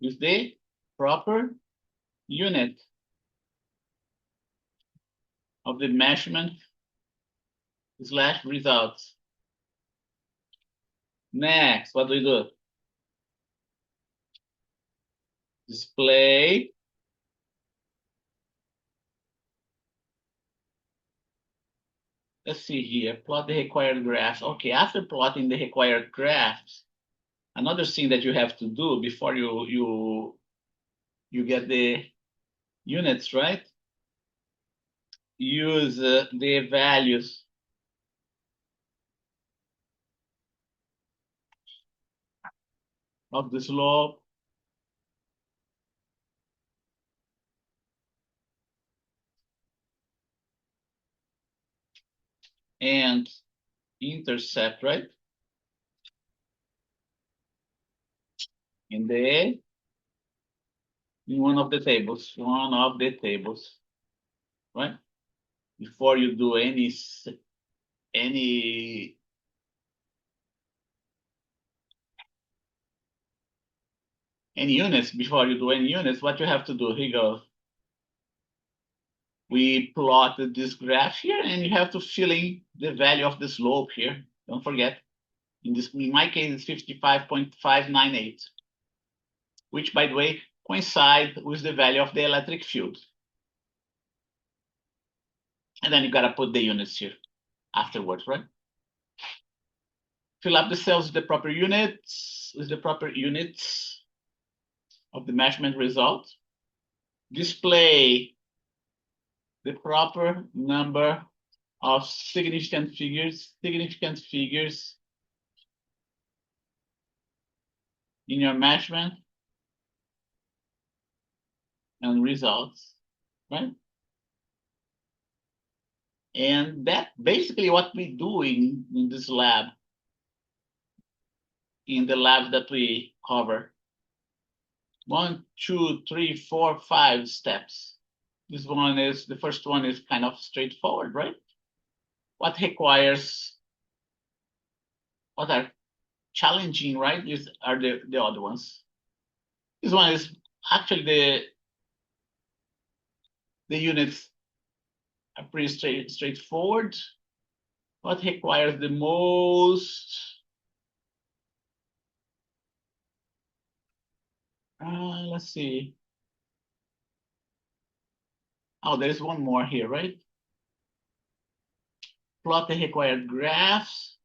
[SPEAKER 1] with the proper unit of the measurement / results. Next, what do we do? display. Let's see here, plot the required graphs. Okay, after plotting the required graphs, another thing that you have to do before you get the units, right? Use the values of the slope and intercept, right? In one of the tables, right? Before you do any units, before you do any units, what you have to do, here goes. We plotted this graph here, and you have to fill in the value of the slope here. Don't forget. In my case, it's 55.598, which, by the way, coincide with the value of the electric field. And then you gotta put the units here afterwards, right? Fill up the cells with the proper units, of the measurement result. Display the proper number of significant figures in your measurement and results, right? And that basically what we do in this lab, in the labs that we cover. 1, 2, 3, 4, 5 steps. The first one is kind of straightforward, right? What are challenging, right? Are the other ones. This one is actually the units are pretty straightforward. What requires the most? Let's see. Oh, there's one more here, right? Plot the required graphs.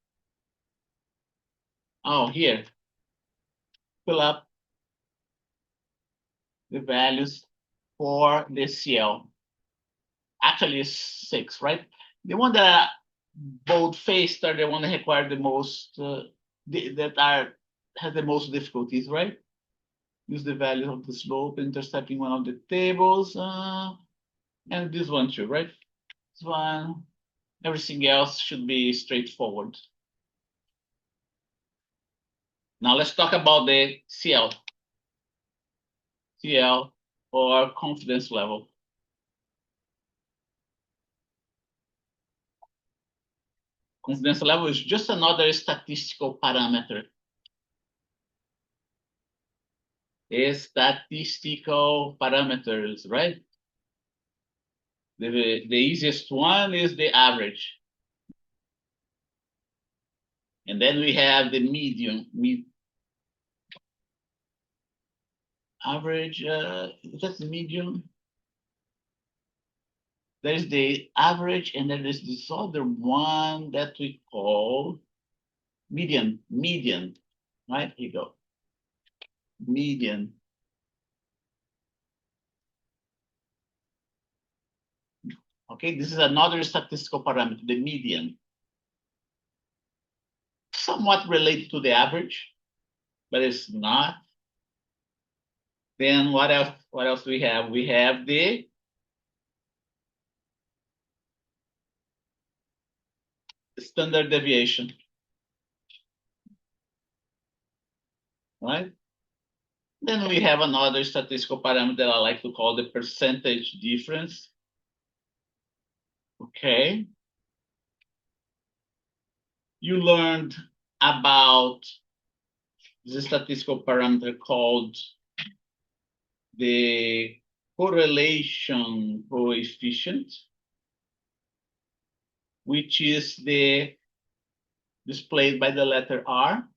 [SPEAKER 1] Oh, here. Fill up the values for the CL. Actually, it's 6, right? The one that are bold-faced are the one that require the most, has the most difficulties, right? Use the value of the slope intercepting one of the tables, and this one too, right? This one, everything else should be straightforward. Now let's talk about the CL or confidence level. Confidence level is just another statistical parameter. Statistical parameters, right? The easiest one is the average. And then we have the median. Average, that's the median. There's the average, and then there's this other one that we call median, right? Here you go. Median. Okay, this is another statistical parameter, the median. Somewhat related to the average, but it's not. Then what else? What else do we have? We have the standard deviation, right? Then we have another statistical parameter that I like to call the percentage difference. Okay. You learned about the statistical parameter called the correlation coefficient, which is displayed by the letter R.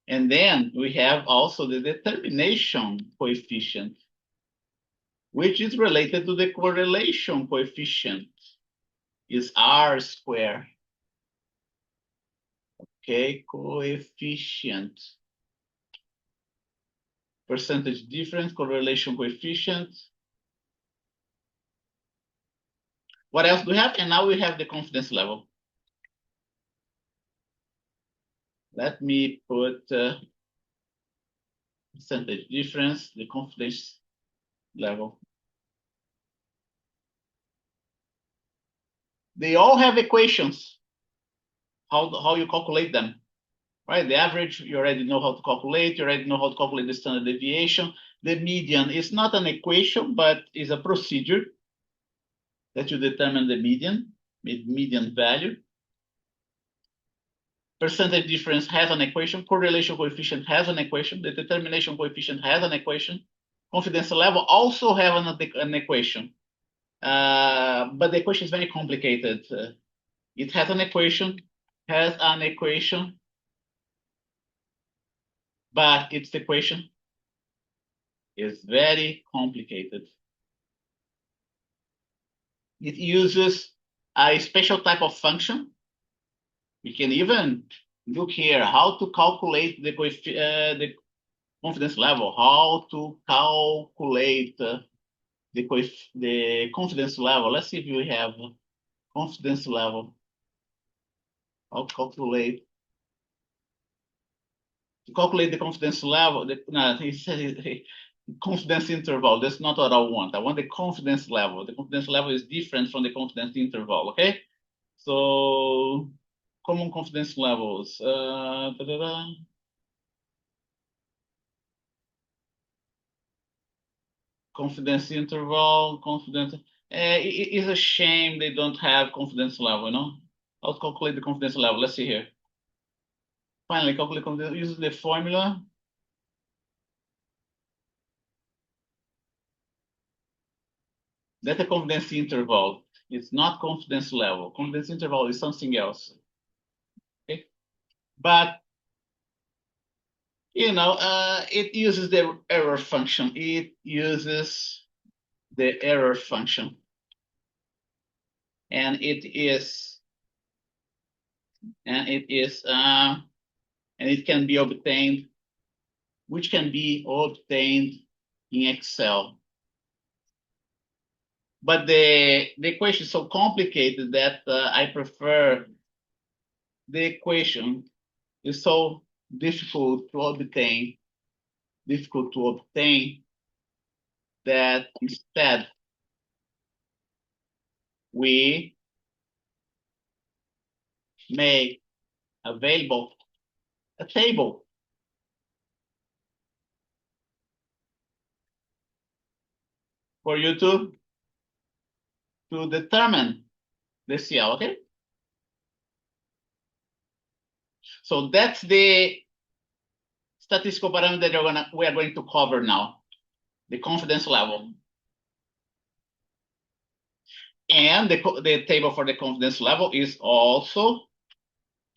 [SPEAKER 1] And then we have also the determination coefficient, which is related to the correlation coefficient, is R squared. Okay, coefficient. Percentage difference, correlation coefficient. What else do we have? And now we have the confidence level. Let me put percentage difference, the confidence level. They all have equations, how you calculate them, right? The average, you already know how to calculate. You already know how to calculate the standard deviation. The median is not an equation, but is a procedure that you determine the median value. Percentage difference has an equation. Correlation coefficient has an equation. The determination coefficient has an equation. Confidence level also have an equation. But the equation is very complicated. It has an equation, but its equation is very complicated. It uses a special type of function. We can even look here how to calculate the confidence level, how to calculate the confidence level. Let's see if we have confidence level. How to calculate the confidence level. He said confidence interval. That's not what I want. I want the confidence level. The confidence level is different from the confidence interval. Okay, so common confidence levels. Confidence interval, confidence. It is a shame they don't have confidence level, you know? How to calculate the confidence level? Let's see here. Finally, calculate confidence, use the formula. That's a confidence interval. It's not confidence level. Confidence interval is something else. Okay? But, you know, it uses the error function. It uses the error function. And it can be obtained, which can be obtained in Excel. But the equation is so complicated that I prefer the equation is so difficult to obtain that instead we make available a table for you to determine the CL, okay? So that's the statistical parameter that we are going to cover now, the confidence level. And the table for the confidence level is also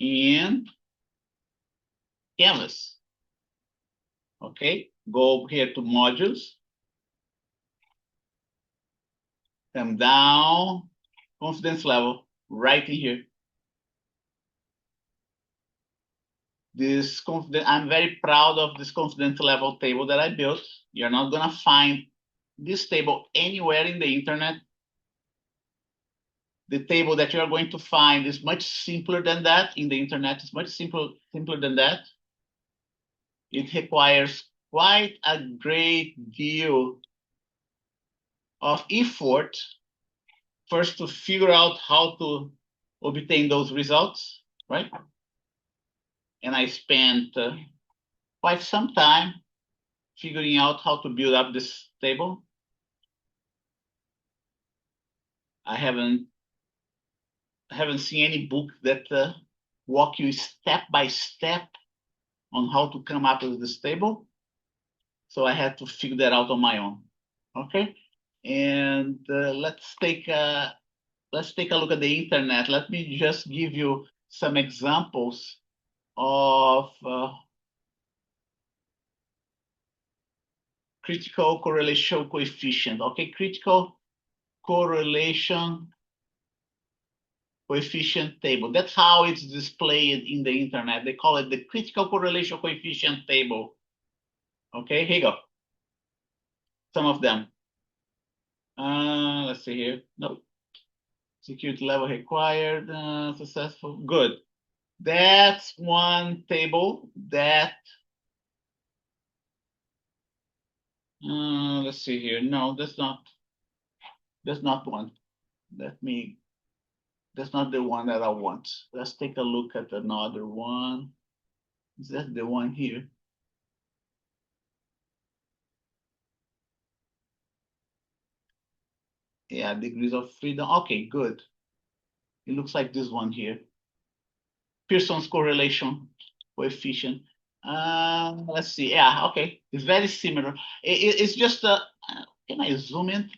[SPEAKER 1] in Canvas. Okay, go here to modules, come down, confidence level, right in here. I'm very proud of this confidence level table that I built. You're not gonna find this table anywhere in the internet. The table that you're going to find is much simpler than that in the internet. It's much simpler than that. It requires quite a great deal of effort first to figure out how to obtain those results, right? And I spent quite some time figuring out how to build up this table. I haven't seen any book that walk you step by step on how to come up with this table. So I had to figure that out on my own. Okay, and let's take a look at the internet. Let me just give you some examples of critical correlation coefficient. Okay, critical correlation coefficient table. That's how it's displayed in the internet. They call it the critical correlation coefficient table. Okay, here you go. Some of them. Let's see here. No. Security level required, successful. Good. That's one table that, let's see here. No, that's not one. That's not the one that I want. Let's take a look at another one. Is that the one here? Yeah, degrees of freedom. Okay, good. It looks like this one here. Pearson's correlation coefficient. Let's see. Yeah, okay. It's very similar. It's just a, can I zoom in?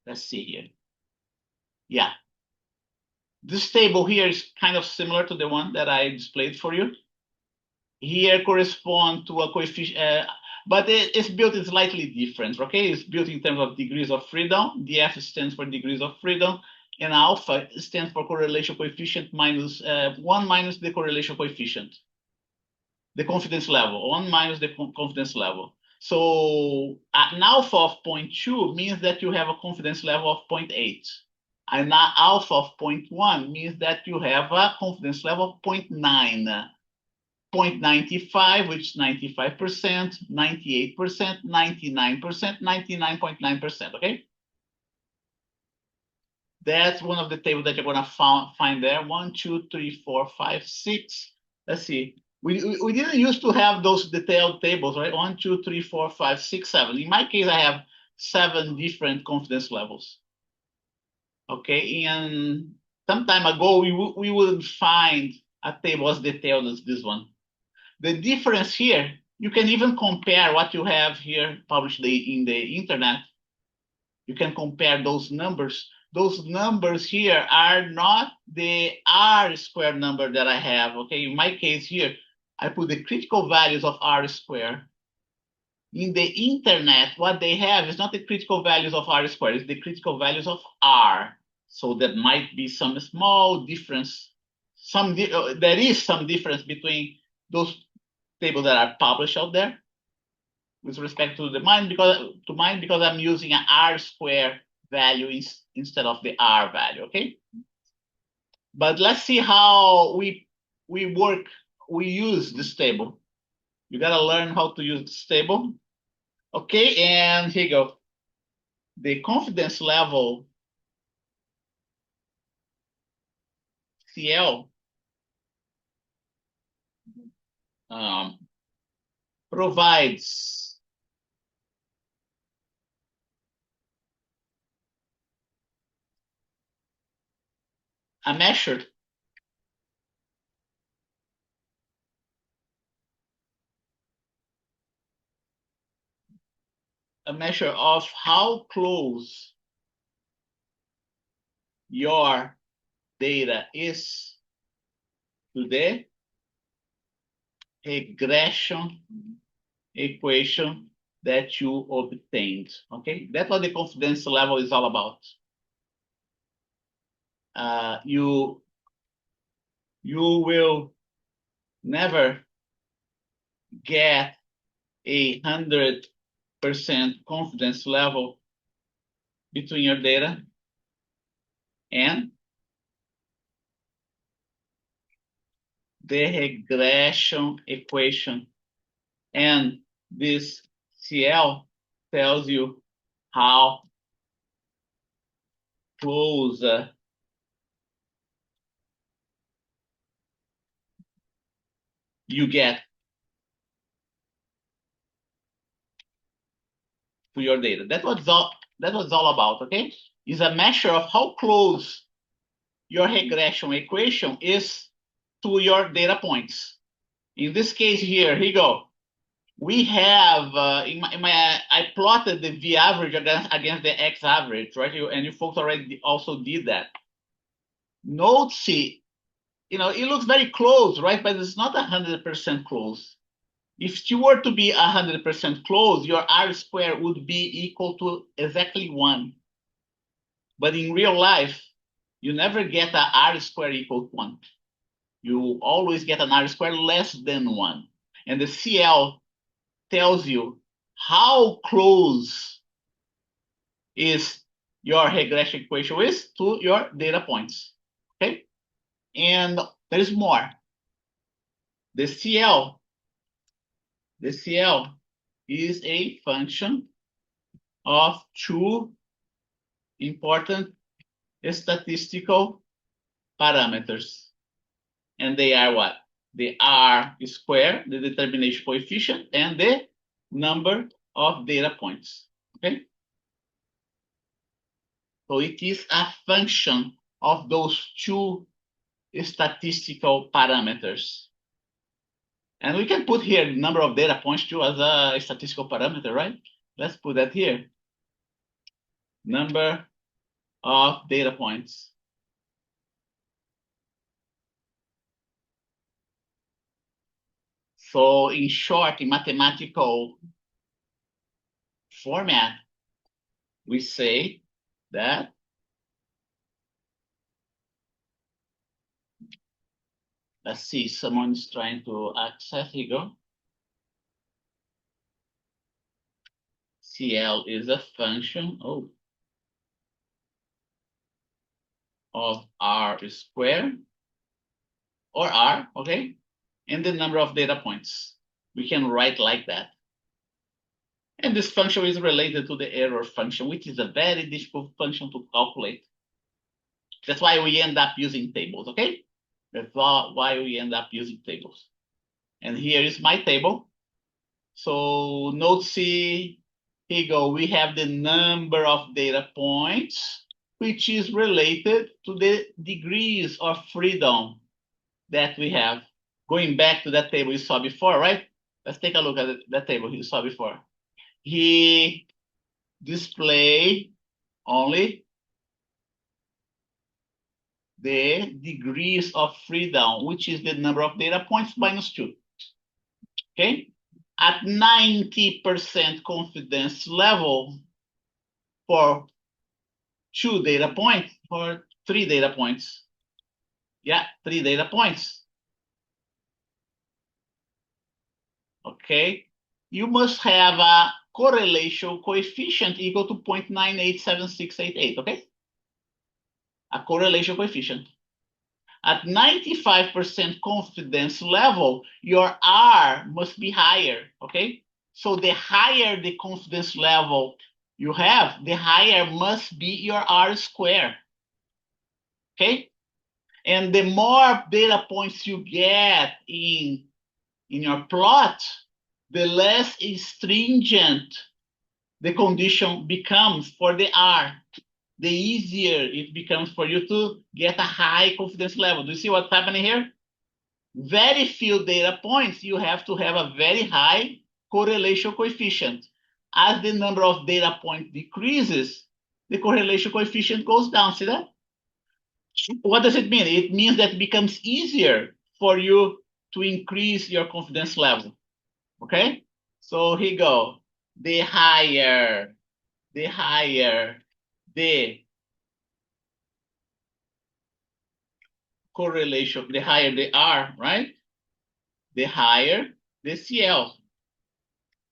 [SPEAKER 1] Let's see here. Yeah. This table here is kind of similar to the one that I displayed for you. Here correspond to a coefficient, but it's built in slightly different, okay? It's built in terms of degrees of freedom. DF stands for degrees of freedom, and alpha stands for correlation coefficient minus 1 minus the correlation coefficient. The confidence level, 1 minus the confidence level. So an alpha of 0.2 means that you have a confidence level of 0.8. An alpha of 0.1 means that you have a confidence level of 0.9. 0.95, which is 95%, 98%, 99%, 99.9%, okay? That's one of the tables that you're gonna find there. 1, 2, 3, 4, 5, 6. Let's see. We didn't used to have those detailed tables, right? 1, 2, 3, 4, 5, 6, 7. In my case, I have 7 different confidence levels. Okay, and some time ago, we wouldn't find a table as detailed as this one. The difference here, you can even compare what you have here published in the internet. You can compare those numbers. Those numbers here are not the R square number that I have. Okay, in my case here, I put the critical values of R square. In the internet, what they have is not the critical values of R square, it's the critical values of R. So there might be some small difference. There is some difference between those tables that are published out there with respect to mine because I'm using an R square value instead of the R value. Okay, but let's see how we use this table. You gotta learn how to use this table. Okay, and here you go. The confidence level CL provides a measure of how close your data is to the regression equation that you obtained. Okay, that's what the confidence level is all about. You will never get 100% confidence level between your data and the regression equation. And this CL tells you how close you get to your data. That's what it's all about, okay? It's a measure of how close your regression equation is to your data points. In this case here you go. We have, I plotted the V average against the X average, right? And you folks already also did that. Note C, it looks very close, right? But it's not 100% close. If you were to be 100% closed, your R square would be equal to exactly 1. But in real life, you never get an R square equal to 1. You always get an R square less than 1. And the CL tells you how close is your regression equation is to your data points. Okay? And there is more. The CL is a function of two important statistical parameters. And they are what? The R square, the determination coefficient, and the number of data points. Okay? So it is a function of those two statistical parameters. And we can put here the number of data points too as a statistical parameter, right? Let's put that here. Number of data points. So in short, in mathematical format, we say that let's see, someone's trying to access. Here you go. CL is a function of R squared or R, okay? And the number of data points. We can write like that. And this function is related to the error function, which is a very difficult function to calculate. That's why we end up using tables, okay? That's why we end up using tables. And here is my table. So note C, here you go. We have the number of data points, which is related to the degrees of freedom that we have. Going back to that table you saw before, right? Let's take a look at that table you saw before. He displayed only the degrees of freedom, which is the number of data points minus 2. Okay? At 90% confidence level for 2 data points, for 3 data points. Yeah, 3 data points. Okay? You must have a correlation coefficient equal to 0.987688, okay? A correlation coefficient. At 95% confidence level, your R must be higher, okay? So the higher the confidence level you have, the higher must be your R square, okay? And the more data points you get in your plot, the less stringent the condition becomes for the R. The easier it becomes for you to get a high confidence level. Do you see what's happening here? Very few data points, you have to have a very high correlation coefficient. As the number of data points decreases, the correlation coefficient goes down. See that? What does it mean? It means that it becomes easier for you to increase your confidence level. Okay? So here you go. The higher the correlation, the higher the R, right? The higher the CL.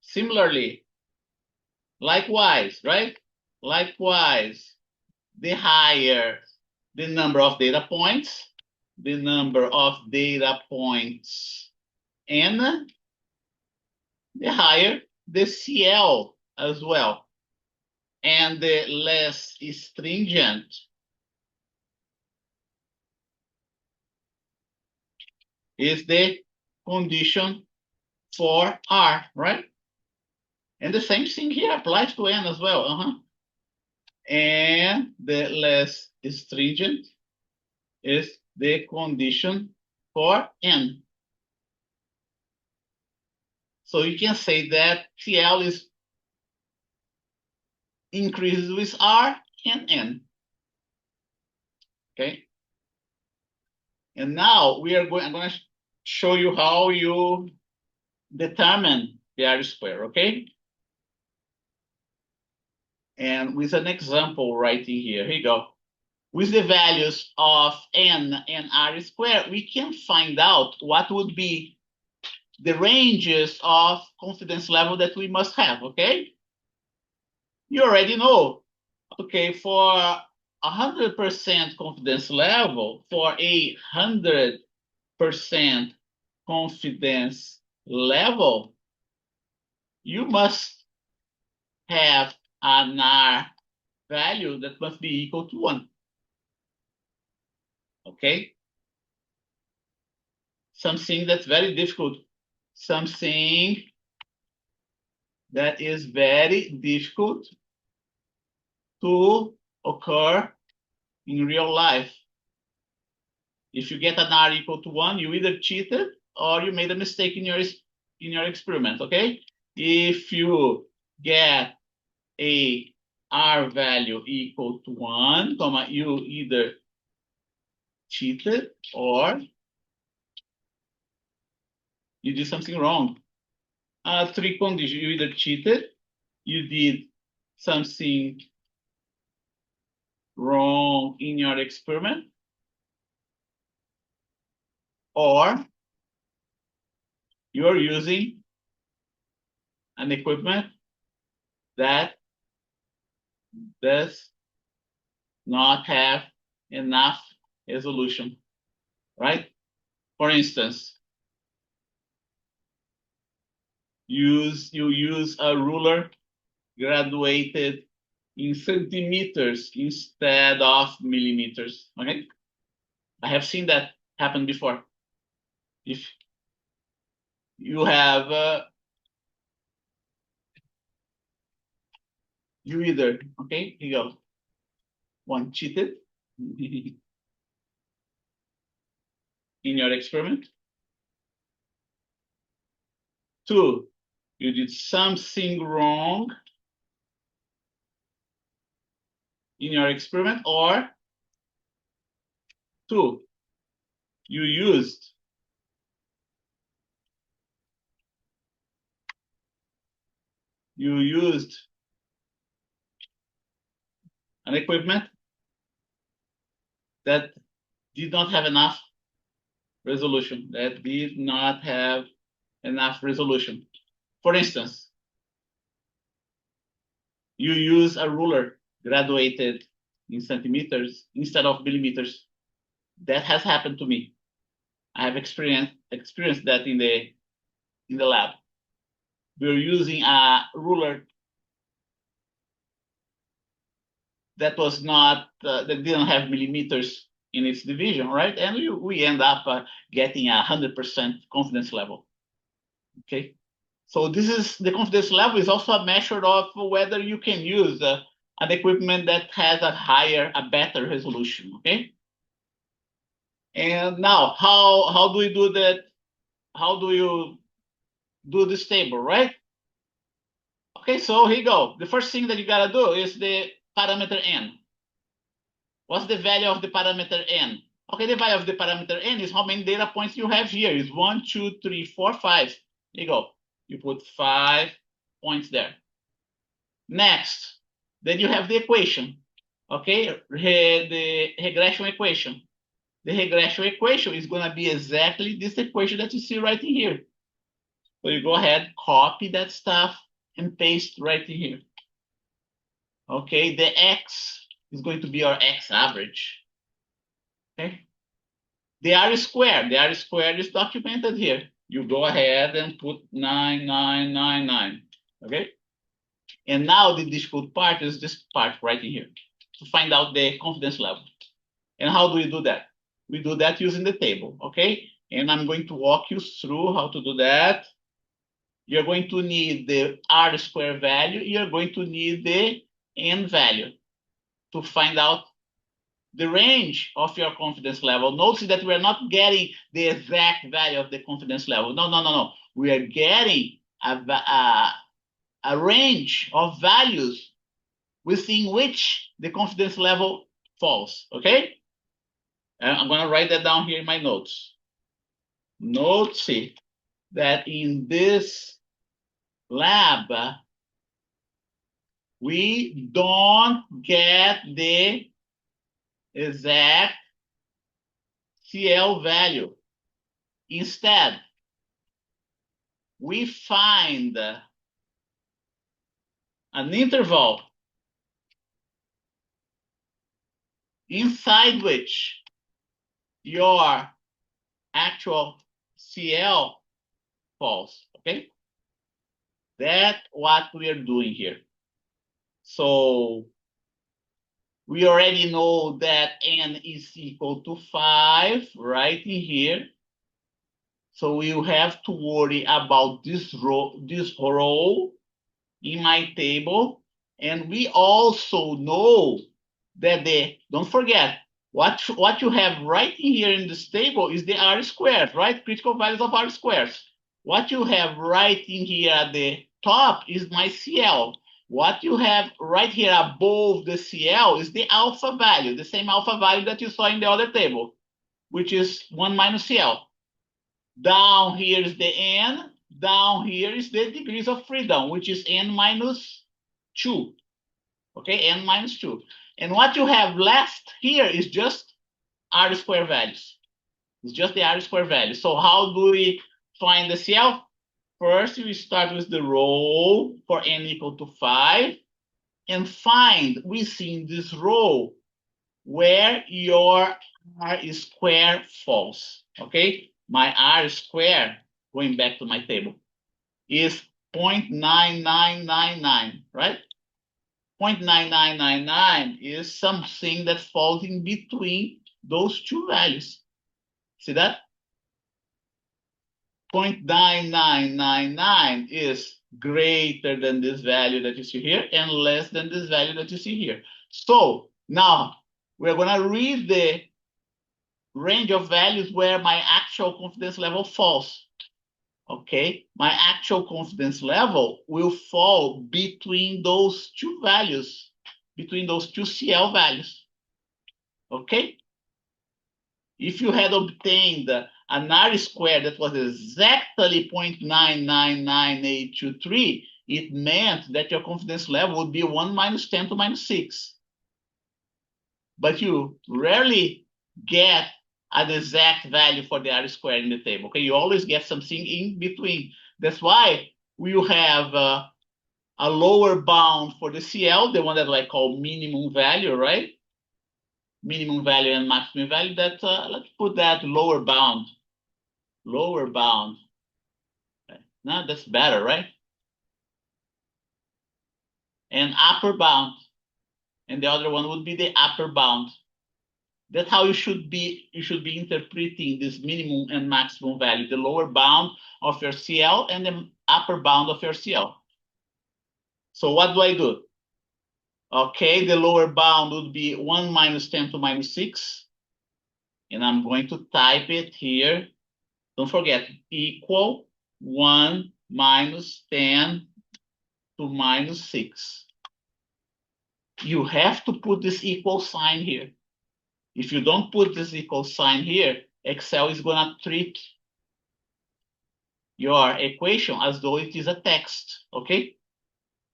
[SPEAKER 1] Similarly, likewise, right? Likewise, the higher the number of data points, N, the higher the CL as well. And the less stringent is the condition for R, right? And the same thing here applies to N as well. And the less stringent is the condition for N. So you can say that CL is increases with R and N. Okay. And now I'm going to show you how you determine the R-square, okay? And with an example right in here you go. With the values of n and R-square, we can find out what would be the ranges of confidence level that we must have, okay? You already know, okay, for 100% confidence level, for 100% confidence level, you must have an R value that must be equal to 1. Okay? Something that's very difficult. Something that is very difficult to occur in real life. If you get an R equal to 1, you either cheated or you made a mistake in your experiment, okay? If you get a R value equal to 1, you either cheated or you did something wrong. 3 conditions: you either cheated, you did something wrong in your experiment, or you're using an equipment that does not have enough resolution, right? For instance, you use a ruler graduated in centimeters instead of millimeters, okay? I have seen that happen before. If you have, you either, okay, here you go. 1, cheated in your experiment. 2, you did something wrong in your experiment, or 2, you used an equipment that did not have enough resolution, For instance, you use a ruler graduated in centimeters instead of millimeters. That has happened to me. I have experienced that in the lab. We're using a ruler that was not that didn't have millimeters in its division, right? And we end up getting 100% confidence level. Okay, so this is the confidence level is also a measure of whether you can use an equipment that has a better resolution. Okay, and now how do we do that? How do you do this table, right? Okay, so here you go. The first thing that you gotta do is the parameter n. What's the value of the parameter n? Okay, the value of the parameter n is how many data points you have here. Is 1, 2, 3, 4, 5. Here you go. You put 5 points there. Next, then you have the equation. Okay, the regression equation. The regression equation is going to be exactly this equation that you see right in here. So you go ahead, copy that stuff, and paste right in here. Okay, the x is going to be our x average. Okay, the R squared is documented here. You go ahead and put 9999. Okay, and now the difficult part is this part right in here to find out the confidence level. And how do we do that? We do that using the table, okay? And I'm going to walk you through how to do that. You're going to need the R square value. You're going to need the N value to find out the range of your confidence level. Notice that we're not getting the exact value of the confidence level. No. We are getting a range of values within which the confidence level falls, okay? I'm going to write that down here in my notes. Note C. that in this lab, we don't get the exact CL value. Instead, we find an interval inside which your actual CL falls, okay? That's what we are doing here. So we already know that n is equal to 5 right in here. So we'll have to worry about this row in my table. And we also know that don't forget, what you have right in here in this table is the R squared, right? Critical values of R squares. What you have right in here at the top is my CL. What you have right here above the CL is the alpha value, the same alpha value that you saw in the other table, which is 1 minus CL. Down here is the n. Down here is the degrees of freedom, which is n minus 2. Okay, n minus 2. And what you have left here is just R square values. It's just the R square value. So how do we find the CL? First, we start with the row for n equal to 5 and find within this row where your R square falls. Okay, my R square, going back to my table, is 0.9999, right? 0.9999 is something that falls in between those two values. See that? 0.9999 is greater than this value that you see here and less than this value that you see here. So now we're going to read the range of values where my actual confidence level falls. Okay, my actual confidence level will fall between those two values, between those two CL values. Okay, if you had obtained an R square that was exactly 0.999823, it meant that your confidence level would be 1 minus 10 to minus 6. But you rarely get an exact value for the R square in the table. Okay, you always get something in between. That's why we have a lower bound for the CL, the one that I call minimum value, right? Minimum value and maximum value. That let's put that lower bound. Lower bound. Okay. Now that's better, right? And upper bound. And the other one would be the upper bound. That's how you should be interpreting this minimum and maximum value, the lower bound of your CL and the upper bound of your CL. So what do I do? Okay, the lower bound would be 1 minus 10 to minus 6. And I'm going to type it here. Don't forget, equal 1 minus 10 to minus 6. You have to put this equal sign here. If you don't put this equal sign here, Excel is going to treat your equation as though it is a text, okay?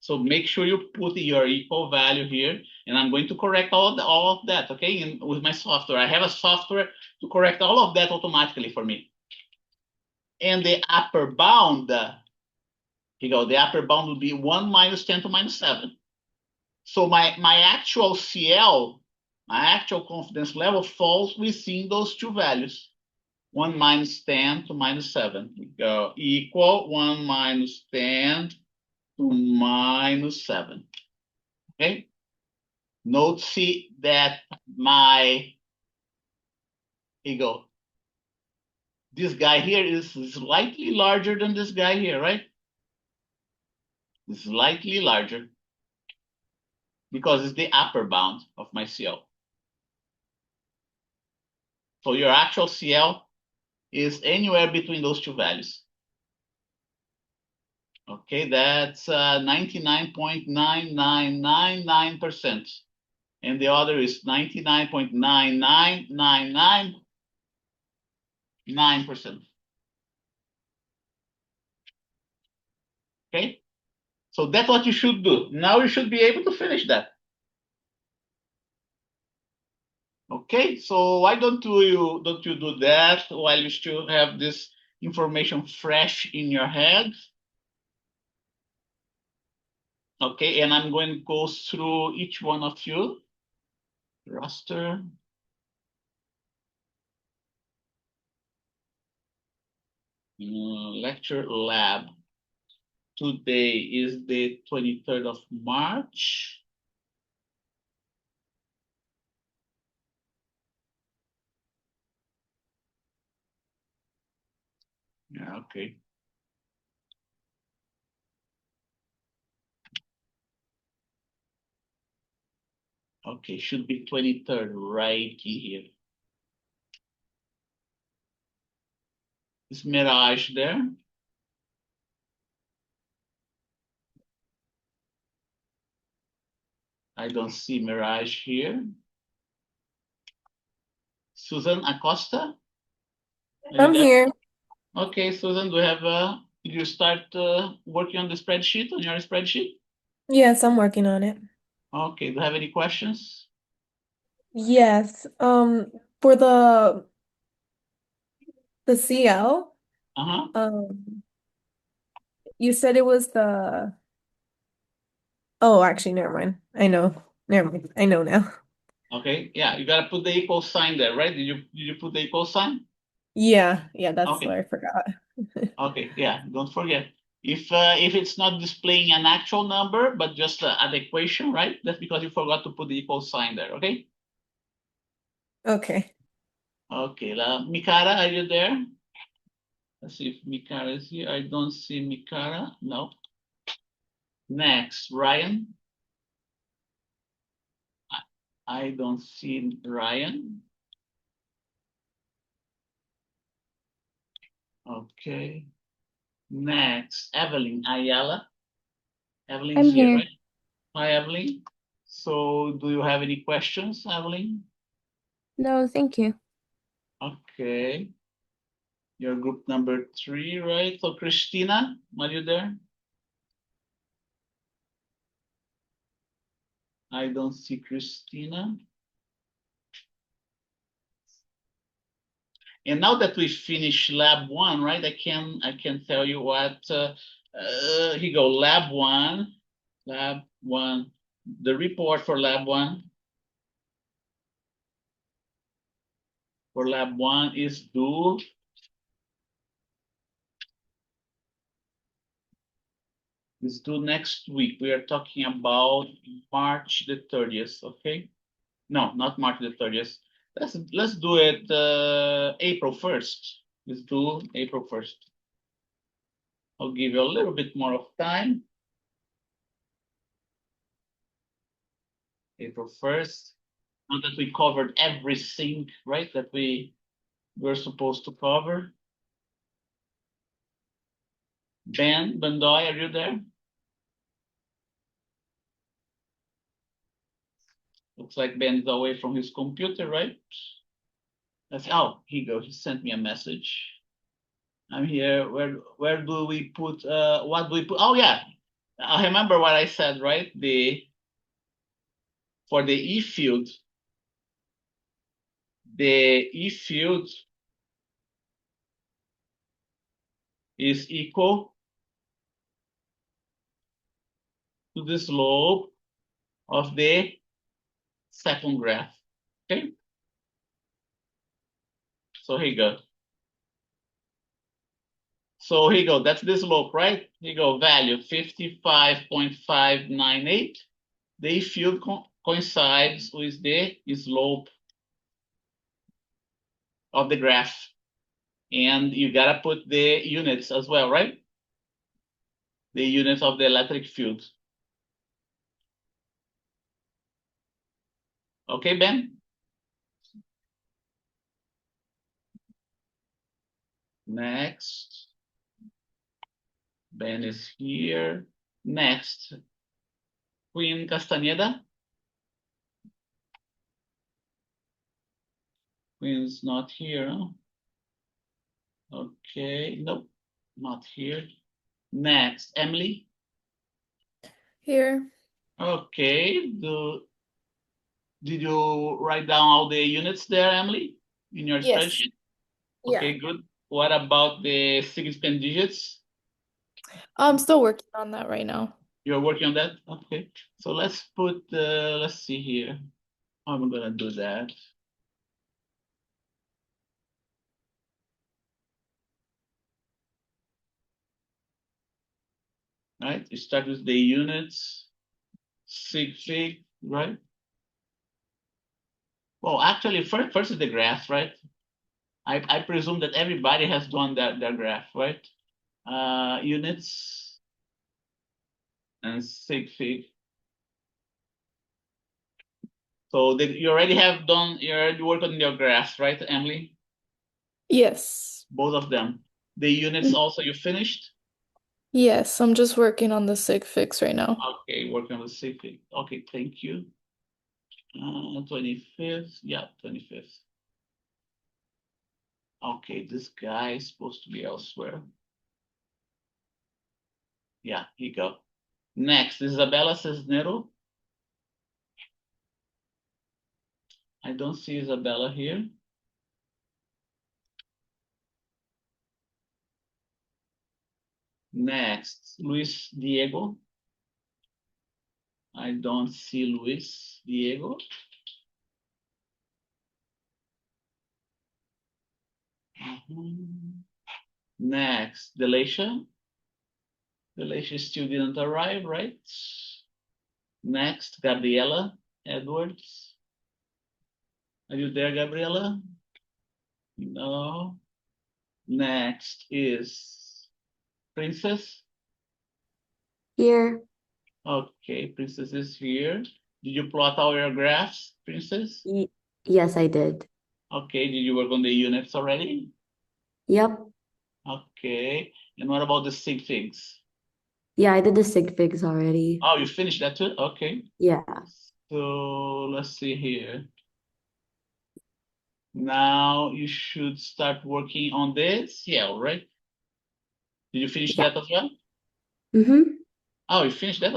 [SPEAKER 1] So make sure you put your equal value here, and I'm going to correct all of that, okay? With my software, I have a software to correct all of that automatically for me. And the upper bound, here you go, the upper bound will be 1 minus 10 to minus 7. So my actual CL, my actual confidence level falls within those two values. 1 minus 10 to minus 7. We go equal 1 minus 10 to minus 7. Okay? Note see that here you go. This guy here is slightly larger than this guy here, right? Slightly larger because it's the upper bound of my CL. So your actual CL is anywhere between those two values. Okay, that's 99.9999%. And the other is 99.99999%. okay? So that's what you should do. Now you should be able to finish that. Okay, so why don't you do that while you still have this information fresh in your head? Okay, and I'm going to go through each one of you. Roster. Lecture lab. Today is the 23rd of March. Yeah, okay. Okay, should be 23rd right here. Is Mirage there? I don't see Mirage here. Susan Acosta? Are you
[SPEAKER 2] I'm
[SPEAKER 1] there?
[SPEAKER 2] here.
[SPEAKER 1] Okay, Susan, do you have did you start working on the spreadsheet, on your spreadsheet?
[SPEAKER 2] Yes, I'm working on it.
[SPEAKER 1] Okay, do you have any questions?
[SPEAKER 2] Yes. For the CL,
[SPEAKER 1] Uh-huh.
[SPEAKER 2] um, you said it was the oh, actually, never mind. I know. Never mind. I know now.
[SPEAKER 1] Okay, yeah, you gotta put the equal sign there, right? Did you put the equal sign?
[SPEAKER 2] Yeah, that's what
[SPEAKER 1] Okay,
[SPEAKER 2] I forgot.
[SPEAKER 1] okay, yeah, don't forget. If it's not displaying an actual number, but just an equation, right? That's because you forgot to put the equal sign there, okay?
[SPEAKER 2] Okay.
[SPEAKER 1] Okay, Mikara, are you there? Let's see if Mikara is here. I don't see Mikara. No. Next, Ryan. I don't see Ryan. Okay. Next, Evelyn Ayala. Evelyn's
[SPEAKER 3] I'm
[SPEAKER 1] here,
[SPEAKER 3] here.
[SPEAKER 1] right? Hi, Evelyn. So, do you have any questions, Evelyn?
[SPEAKER 3] No, thank you.
[SPEAKER 1] Okay. You're group number 3, right? So, Christina, are you there? I don't see Christina. And now that we finished lab 1, right? I can tell you what. Here you go. Lab 1. Lab 1. The report for lab 1. For lab 1 is due next week. We are talking about March the 30th, okay? No, not March the 30th. Let's do it April 1st. Let's do April 1st. I'll give you a little bit more of time. April 1st. Now that we covered everything, right, that we were supposed to cover. Ben Bandoy, are you there? Looks like Ben's away from his computer, right? Oh, here you go. He sent me a message. I'm here. Where do we put what do we put? Oh yeah. I remember what I said, right? The for the E field, the E field is equal to the slope of the second graph. Okay? So here you go. So here you go. That's the slope, right? Here you go. Value 55.598. The E field coincides with the slope of the graph. And you gotta put the units as well, right? The units of the electric field. Okay, Ben? Next. Ben is here. Next. Queen Castaneda. Queen's not here. Huh? Okay, nope, not here. Next, Emily.
[SPEAKER 2] Here.
[SPEAKER 1] Okay. Did you write down all the units there, Emily, in your
[SPEAKER 2] Yes.
[SPEAKER 1] spreadsheet?
[SPEAKER 2] Yeah.
[SPEAKER 1] Okay, good. What about the significant digits?
[SPEAKER 3] I'm still working on that right now.
[SPEAKER 1] You're working on that? Okay. So let's put, let's see here. How am I gonna do that? Right, you start with the units, sig fig, right? Well, actually, first is the graph, right? I presume that everybody has done their graph, right? Units and sig fig. So you already worked on your graphs, right, Emily?
[SPEAKER 3] Yes.
[SPEAKER 1] Both of them. The units also you finished?
[SPEAKER 3] Yes, I'm just working on the sig fix right now.
[SPEAKER 1] Okay, working on the sig fig. Okay, thank you. 25th, yeah, 25th. Okay, this guy is supposed to be elsewhere. Yeah, here you go. Next, Isabella Cisnero. I don't see Isabella here. Next, Luis Diego. I don't see Luis Diego. Next, Delacia. Delacia still didn't arrive, right? Next, Gabriela Edwards. Are you there, Gabriela? No. Next is Princess.
[SPEAKER 4] Here.
[SPEAKER 1] Okay, Princess is here. Did you plot all your graphs, Princess?
[SPEAKER 4] Yes, I did.
[SPEAKER 1] Okay, did you work on the units already?
[SPEAKER 4] Yep.
[SPEAKER 1] Okay, and what about the sig figs?
[SPEAKER 4] Yeah, I did the sig figs already.
[SPEAKER 1] Oh, you finished that too? Okay.
[SPEAKER 4] Yeah.
[SPEAKER 1] So let's see here. Now you should start working on the CL, right? Did you finish
[SPEAKER 4] Yeah.
[SPEAKER 1] that as well?
[SPEAKER 4] Mm-hmm.
[SPEAKER 1] Oh, you finished that?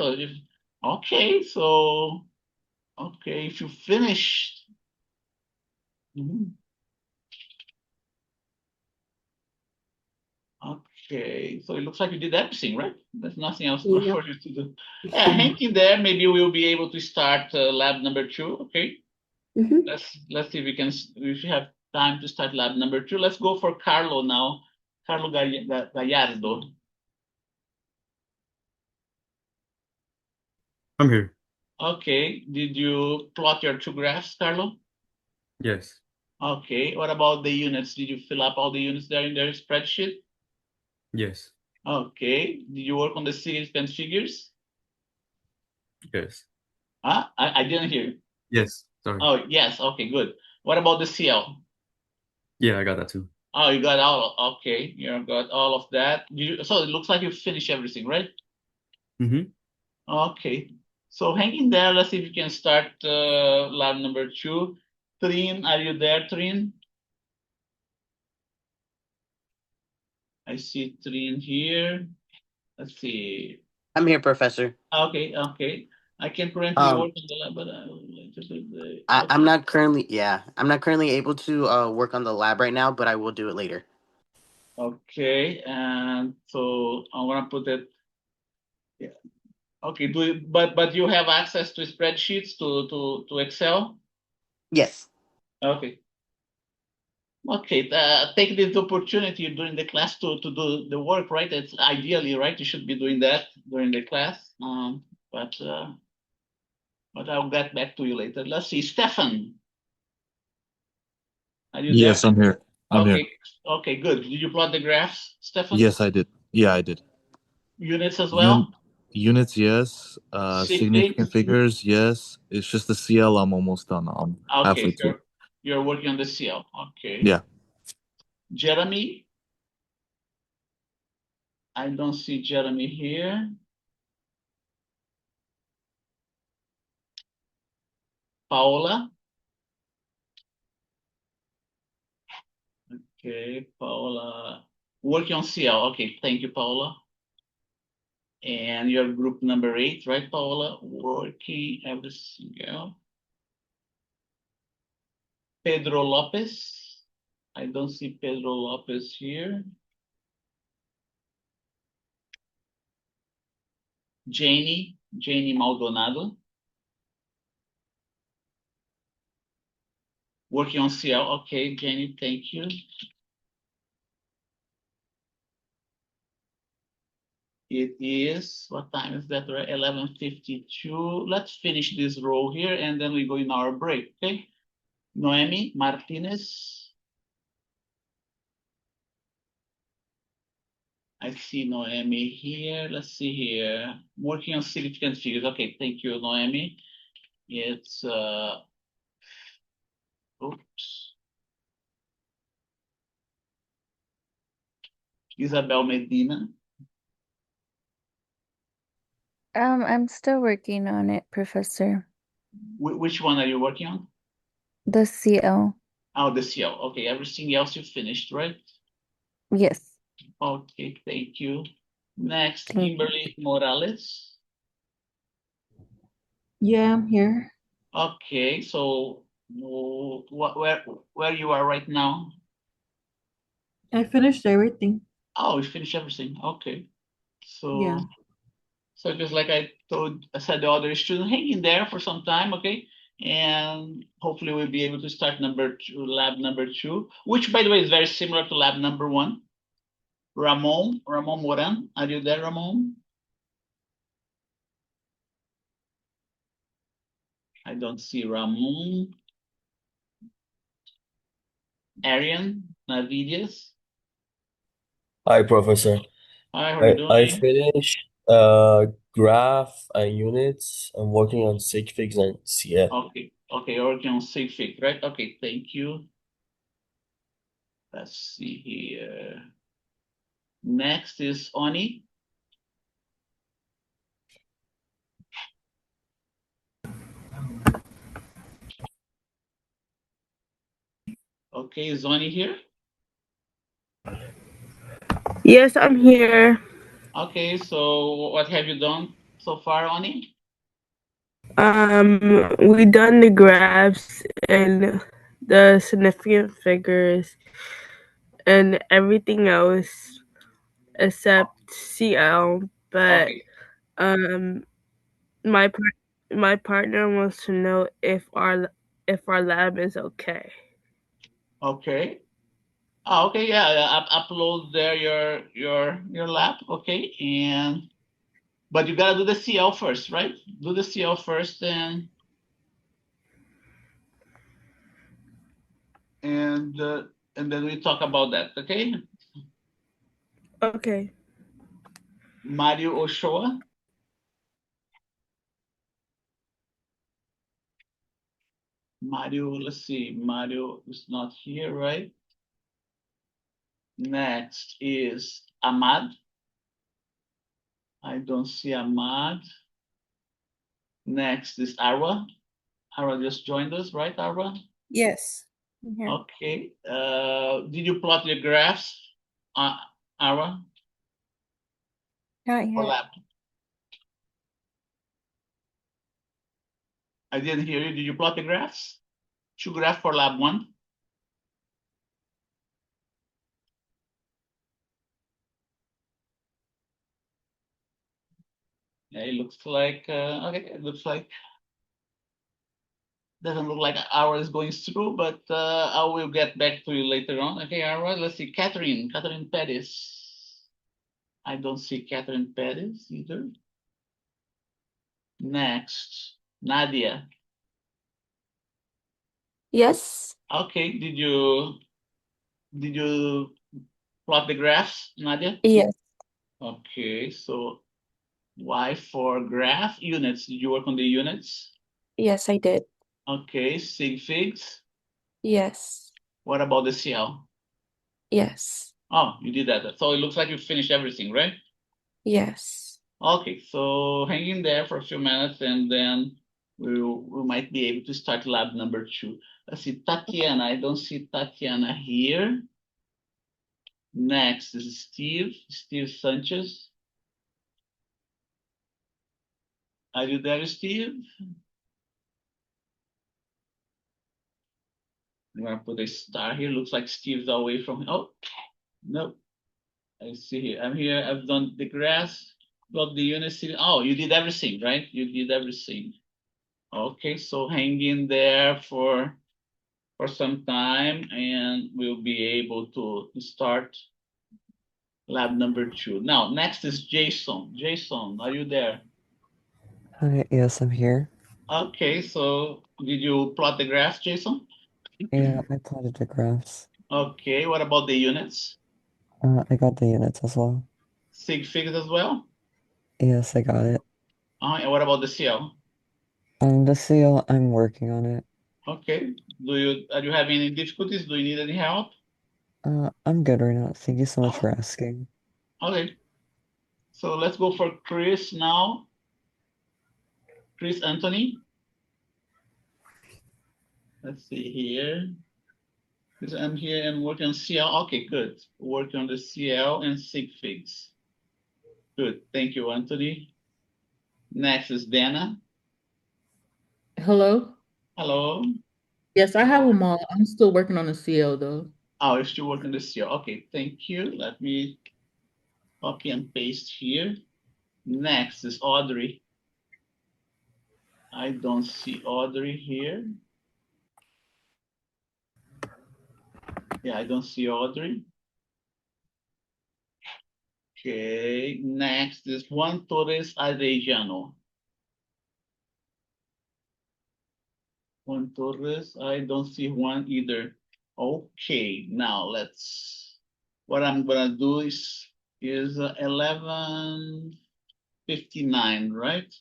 [SPEAKER 1] Okay, so okay, if you finished. Mhm. Okay, so it looks like you did everything, right? There's nothing else for
[SPEAKER 4] Yep.
[SPEAKER 1] you to do. Yeah, hang in there. Maybe we'll be able to start lab number 2. Okay,
[SPEAKER 4] Mm-hmm.
[SPEAKER 1] let's see if we can. If we have time to start lab number 2, let's go for Carlo now. Carlo Gallardo.
[SPEAKER 5] I'm here.
[SPEAKER 1] Okay, did you plot your 2 graphs, Carlo?
[SPEAKER 5] Yes.
[SPEAKER 1] Okay, what about the units? Did you fill up all the units there in their spreadsheet?
[SPEAKER 5] Yes.
[SPEAKER 1] Okay, did you work on the significant figures?
[SPEAKER 5] Yes.
[SPEAKER 1] Huh? I didn't hear you.
[SPEAKER 5] Yes. Sorry.
[SPEAKER 1] Oh, yes. Okay, good. What about the CL?
[SPEAKER 5] Yeah, I got that too.
[SPEAKER 1] Oh, you got all. Okay, you got all of that. So it looks like you finished everything, right?
[SPEAKER 5] Mm-hmm.
[SPEAKER 1] Okay. So hang in there. Let's see if you can start lab number 2. Trin, are you there, Trin? I see Trin here. Let's see.
[SPEAKER 6] I'm here, Professor.
[SPEAKER 1] Okay, okay. I can currently
[SPEAKER 6] Um,
[SPEAKER 1] work on the lab, but I would like to do the.
[SPEAKER 6] I'm not currently, yeah, I'm not currently able to work on the lab right now, but I will do it later.
[SPEAKER 1] Okay, and so I'm gonna put it. Yeah. Okay, but you have access to spreadsheets to Excel?
[SPEAKER 6] Yes.
[SPEAKER 1] Okay. Okay, take this opportunity during the class to do the work, right? It's ideally, right? You should be doing that during the class. But I'll get back to you later. Let's see, Stefan, are you there?
[SPEAKER 7] Yes, I'm here. I'm here.
[SPEAKER 1] Okay, okay, good. Did you plot the graphs, Stefan?
[SPEAKER 7] Yes, I did. Yeah, I did.
[SPEAKER 1] Units as
[SPEAKER 7] Un
[SPEAKER 1] well?
[SPEAKER 7] units, yes.
[SPEAKER 1] Sig
[SPEAKER 7] Significant
[SPEAKER 1] figs?
[SPEAKER 7] figures, yes. It's just the CL. I'm almost done. I'm
[SPEAKER 1] Okay,
[SPEAKER 7] halfway
[SPEAKER 1] so
[SPEAKER 7] through.
[SPEAKER 1] you're working on the CL. Okay.
[SPEAKER 7] Yeah.
[SPEAKER 1] Jeremy? I don't see Jeremy here. Paola? Okay, Paola. Working on CL. Okay, thank you, Paola. And you're group number 8, right, Paola? Working everything else. Pedro Lopez. I don't see Pedro Lopez here. Janie Maldonado. Working on CL. Okay, Janie, thank you. It is, what time is that, right? 11:52. Let's finish this row here and then we go in our break, okay? Noemi Martinez. I see Noemi here. Let's see here. Working on significant figures. Okay, thank you, Noemi. It's, oops. Isabel Medina.
[SPEAKER 8] I'm still working on it, Professor.
[SPEAKER 1] Which one are you working on?
[SPEAKER 8] The CL.
[SPEAKER 1] Oh, the CL. Okay, everything else you finished, right?
[SPEAKER 8] Yes.
[SPEAKER 1] Okay, thank you. Next,
[SPEAKER 8] Thank you.
[SPEAKER 1] Kimberly Morales.
[SPEAKER 9] Yeah, I'm here.
[SPEAKER 1] Okay, so where you are right now?
[SPEAKER 9] I finished everything.
[SPEAKER 1] Oh, you finished everything. Okay. So
[SPEAKER 9] Yeah.
[SPEAKER 1] so just like I said the other student, hang in there for some time, okay? And hopefully we'll be able to start lab number 2, which by the way is very similar to lab number 1. Ramon Moran, are you there, Ramon? I don't see Ramon. Arian Navidius.
[SPEAKER 10] Hi, Professor.
[SPEAKER 1] Hi, how are you
[SPEAKER 10] I
[SPEAKER 1] doing?
[SPEAKER 10] finished graph and units. I'm working on SIGFIX and CF.
[SPEAKER 1] Okay, working on SIGFIG, right? Okay, thank you. Let's see here. Next is Oni. Okay, is Oni here?
[SPEAKER 11] Yes, I'm here.
[SPEAKER 1] Okay, so what have you done so far, Oni?
[SPEAKER 11] We done the graphs and the significant figures and everything else except CL. But
[SPEAKER 1] Okay,
[SPEAKER 11] um, my my partner wants to know if our lab is okay.
[SPEAKER 1] okay. Okay, yeah, upload there your lab, okay, but you gotta do the CL first, right? Do the CL first and then we talk about that, okay?
[SPEAKER 11] Okay.
[SPEAKER 1] Mario Ochoa. Mario, let's see, Mario is not here, right? Next is Ahmad. I don't see Ahmad. Next is Arwa. Arwa just joined us, right, Arwa?
[SPEAKER 3] Yes. I'm here.
[SPEAKER 1] Okay. Did you plot your graphs, Arwa,
[SPEAKER 3] Not
[SPEAKER 1] or
[SPEAKER 3] yet.
[SPEAKER 1] lab? I didn't hear you. Did you plot the graphs? 2 graphs for lab 1? Yeah, it looks like, okay, it looks like, doesn't look like Arwa is going through, but I will get back to you later on. Okay, Arwa, let's see, Catherine Pettis. I don't see Catherine Pettis either. Next, Nadia.
[SPEAKER 4] Yes.
[SPEAKER 1] Okay, did you plot the graphs, Nadia?
[SPEAKER 8] Yes.
[SPEAKER 1] Okay, so Y for graph units. Did you work on the units?
[SPEAKER 8] Yes, I did.
[SPEAKER 1] Okay, sig figs.
[SPEAKER 8] Yes.
[SPEAKER 1] What about the CL?
[SPEAKER 8] Yes.
[SPEAKER 1] Oh, you did that. So it looks like you finished everything, right?
[SPEAKER 8] Yes.
[SPEAKER 1] Okay, so hang in there for a few minutes and then we might be able to start lab number 2. Let's see, Tatiana. I don't see Tatiana here. Next is Steve Sanchez. Are you there, Steve? I'm gonna put a star here. Looks like Steve's away from. Oh, no. I see here. I'm here. I've done the grass, got the unity. Oh, you did everything, right? You did everything. Okay, so hang in there for some time, and we'll be able to start lab number 2. Now, next is Jason. Jason, are you there?
[SPEAKER 12] Hi, yes, I'm here.
[SPEAKER 1] Okay, so did you plot the graphs, Jason?
[SPEAKER 12] Yeah, I plotted the graphs.
[SPEAKER 1] Okay, what about the units?
[SPEAKER 12] I got the units as well.
[SPEAKER 1] Sig figs as well?
[SPEAKER 12] Yes, I got it.
[SPEAKER 1] And what about the CL?
[SPEAKER 12] The seal, I'm working on it.
[SPEAKER 1] Okay, are you having any difficulties? Do you need any help?
[SPEAKER 12] I'm good right now. Thank you so much for asking.
[SPEAKER 1] Okay, so let's go for Chris now. Chris Anthony. Let's see here. Because I'm here and working on CL. Okay, good. Working on the CL and sig figs. Good. Thank you, Anthony. Next is Dana.
[SPEAKER 13] Hello?
[SPEAKER 1] Hello.
[SPEAKER 13] Yes, I have them all. I'm still working on the CL though.
[SPEAKER 1] Oh, you're still working the CL. Okay, thank you. Let me copy and paste here. Next is Audrey. I don't see Audrey here. Yeah, I don't see Audrey. Okay, next is Juan Torres Arellano. Juan Torres, I don't see Juan either. Okay, now what I'm gonna do is 11:59, right?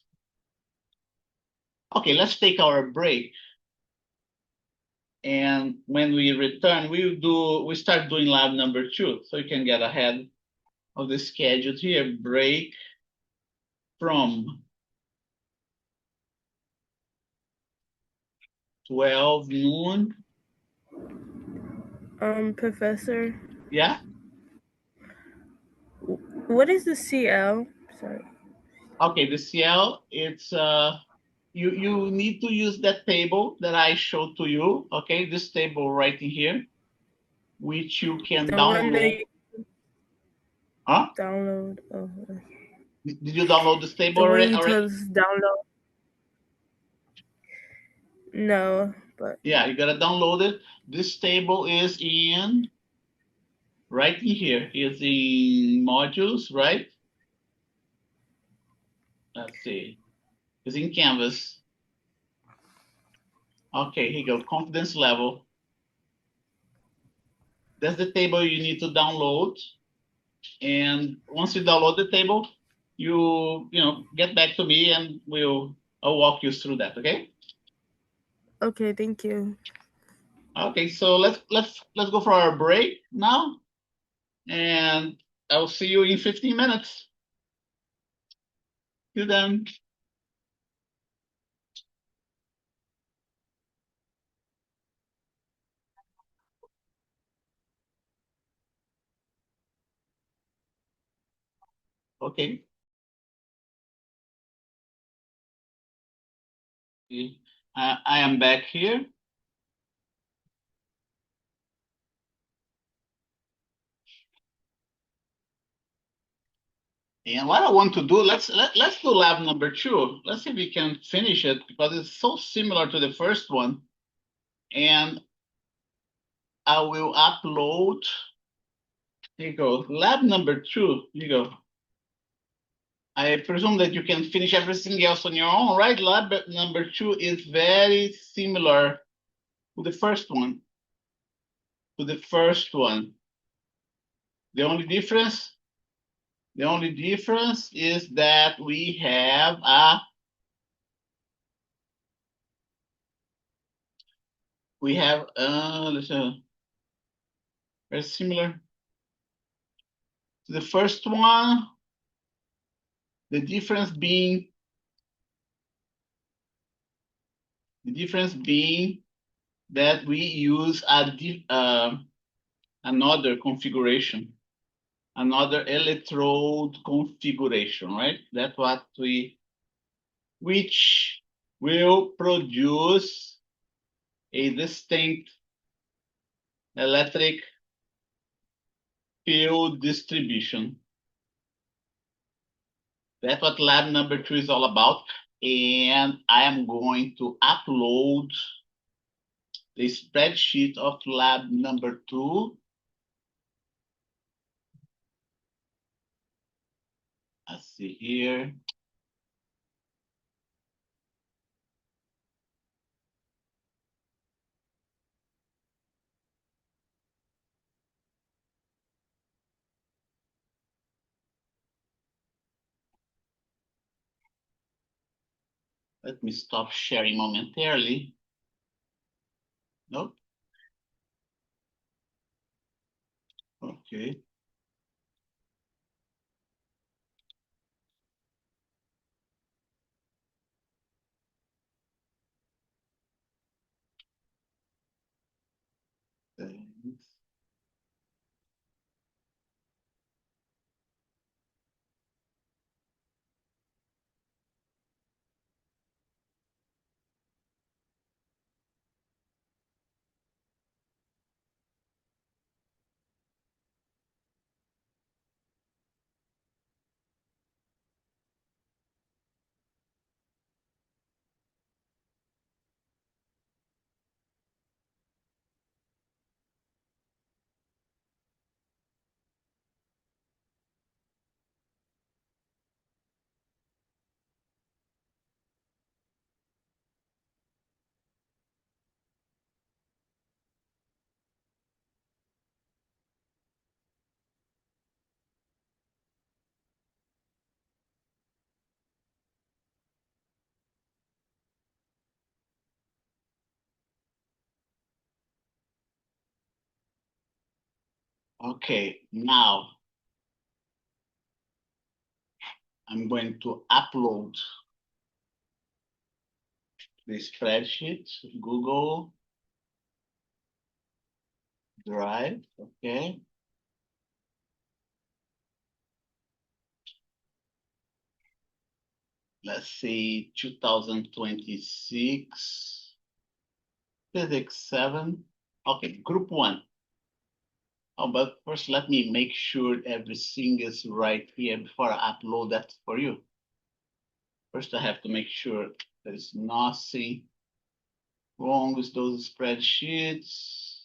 [SPEAKER 1] Okay, let's take our break. And when we return, we start doing lab number 2, so you can get ahead of the schedule here. Break from 12 noon.
[SPEAKER 11] Professor,
[SPEAKER 1] Yeah.
[SPEAKER 11] what is the CL? Sorry.
[SPEAKER 1] Okay, the CL, it's you need to use that table that I showed to you. Okay, this table right in here, which you can
[SPEAKER 11] The one that
[SPEAKER 1] download.
[SPEAKER 11] you
[SPEAKER 1] Huh?
[SPEAKER 11] download. Oh,
[SPEAKER 1] Did you download this table
[SPEAKER 11] the one
[SPEAKER 1] already?
[SPEAKER 11] you told us to download. No, but
[SPEAKER 1] Yeah, you gotta download it. This table is in right in here. It's in modules, right? Let's see. It's in Canvas. Okay, here you go. Confidence level. That's the table you need to download. And once you download the table, you get back to me and I'll walk you through that. Okay.
[SPEAKER 11] okay, thank you.
[SPEAKER 1] Okay, so let's go for our break now, and I'll see you in 15 minutes. See you then. Okay. I am back here. And what I want to do, let's do lab number 2. Let's see if we can finish it because it's so similar to the first one. And I will upload. Here you go. Lab number 2. Here you go. I presume that you can finish everything else on your own, right? Lab number 2 is very similar to the first one. The only difference is that we have very similar to the first one. The difference being that we use another configuration, another electrode configuration, right? That's what we which will produce a distinct electric field distribution. That's what lab number 2 is all about. And I am going to upload the spreadsheet of lab number 2. Let's see here. Let me stop sharing momentarily. Nope. Okay. Thanks. Okay, now I'm going to upload the spreadsheet, Google Drive, okay. Let's see, 2026, Physics 7. Okay, group 1. Oh, but first let me make sure everything is right here before I upload that for you. First, I have to make sure there is nothing wrong with those spreadsheets.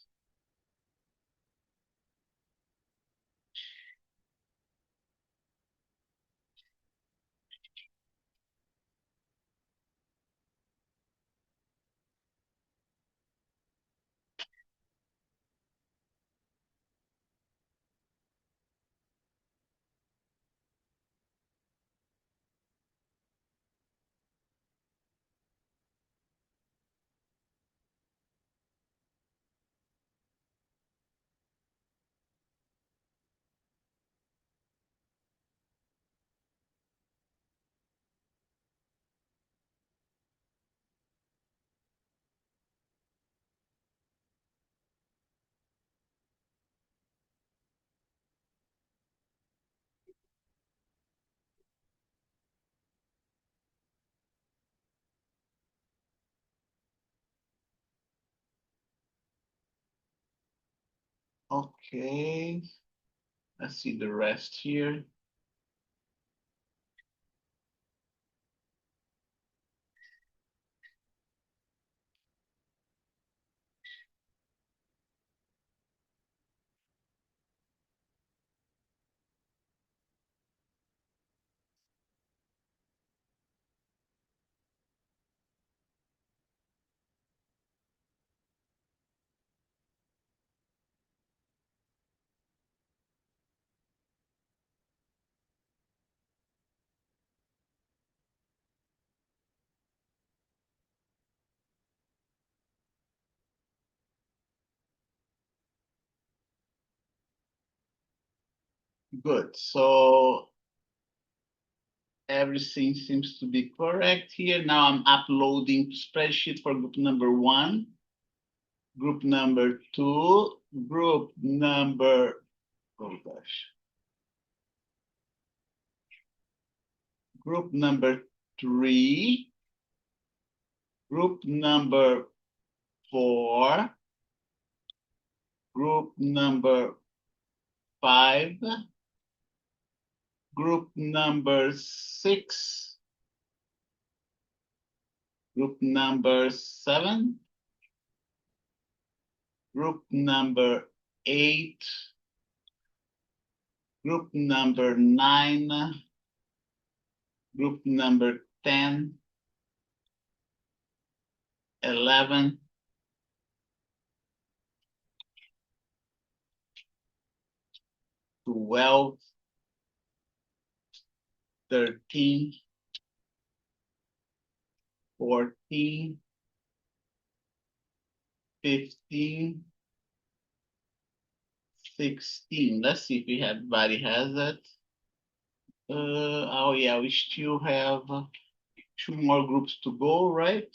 [SPEAKER 1] Okay, let's see the rest here. Good, so everything seems to be correct here. Now I'm uploading spreadsheet for group number 1, group number 2, group number, oh gosh, group number 3, group number 4, group number 5, group number 6, group number 7, group number 8, group number 9, group number 10, 11, 12, 13, 14, 15, 16. Let's see if everybody has it. Oh yeah, we still have 2 more groups to go, right?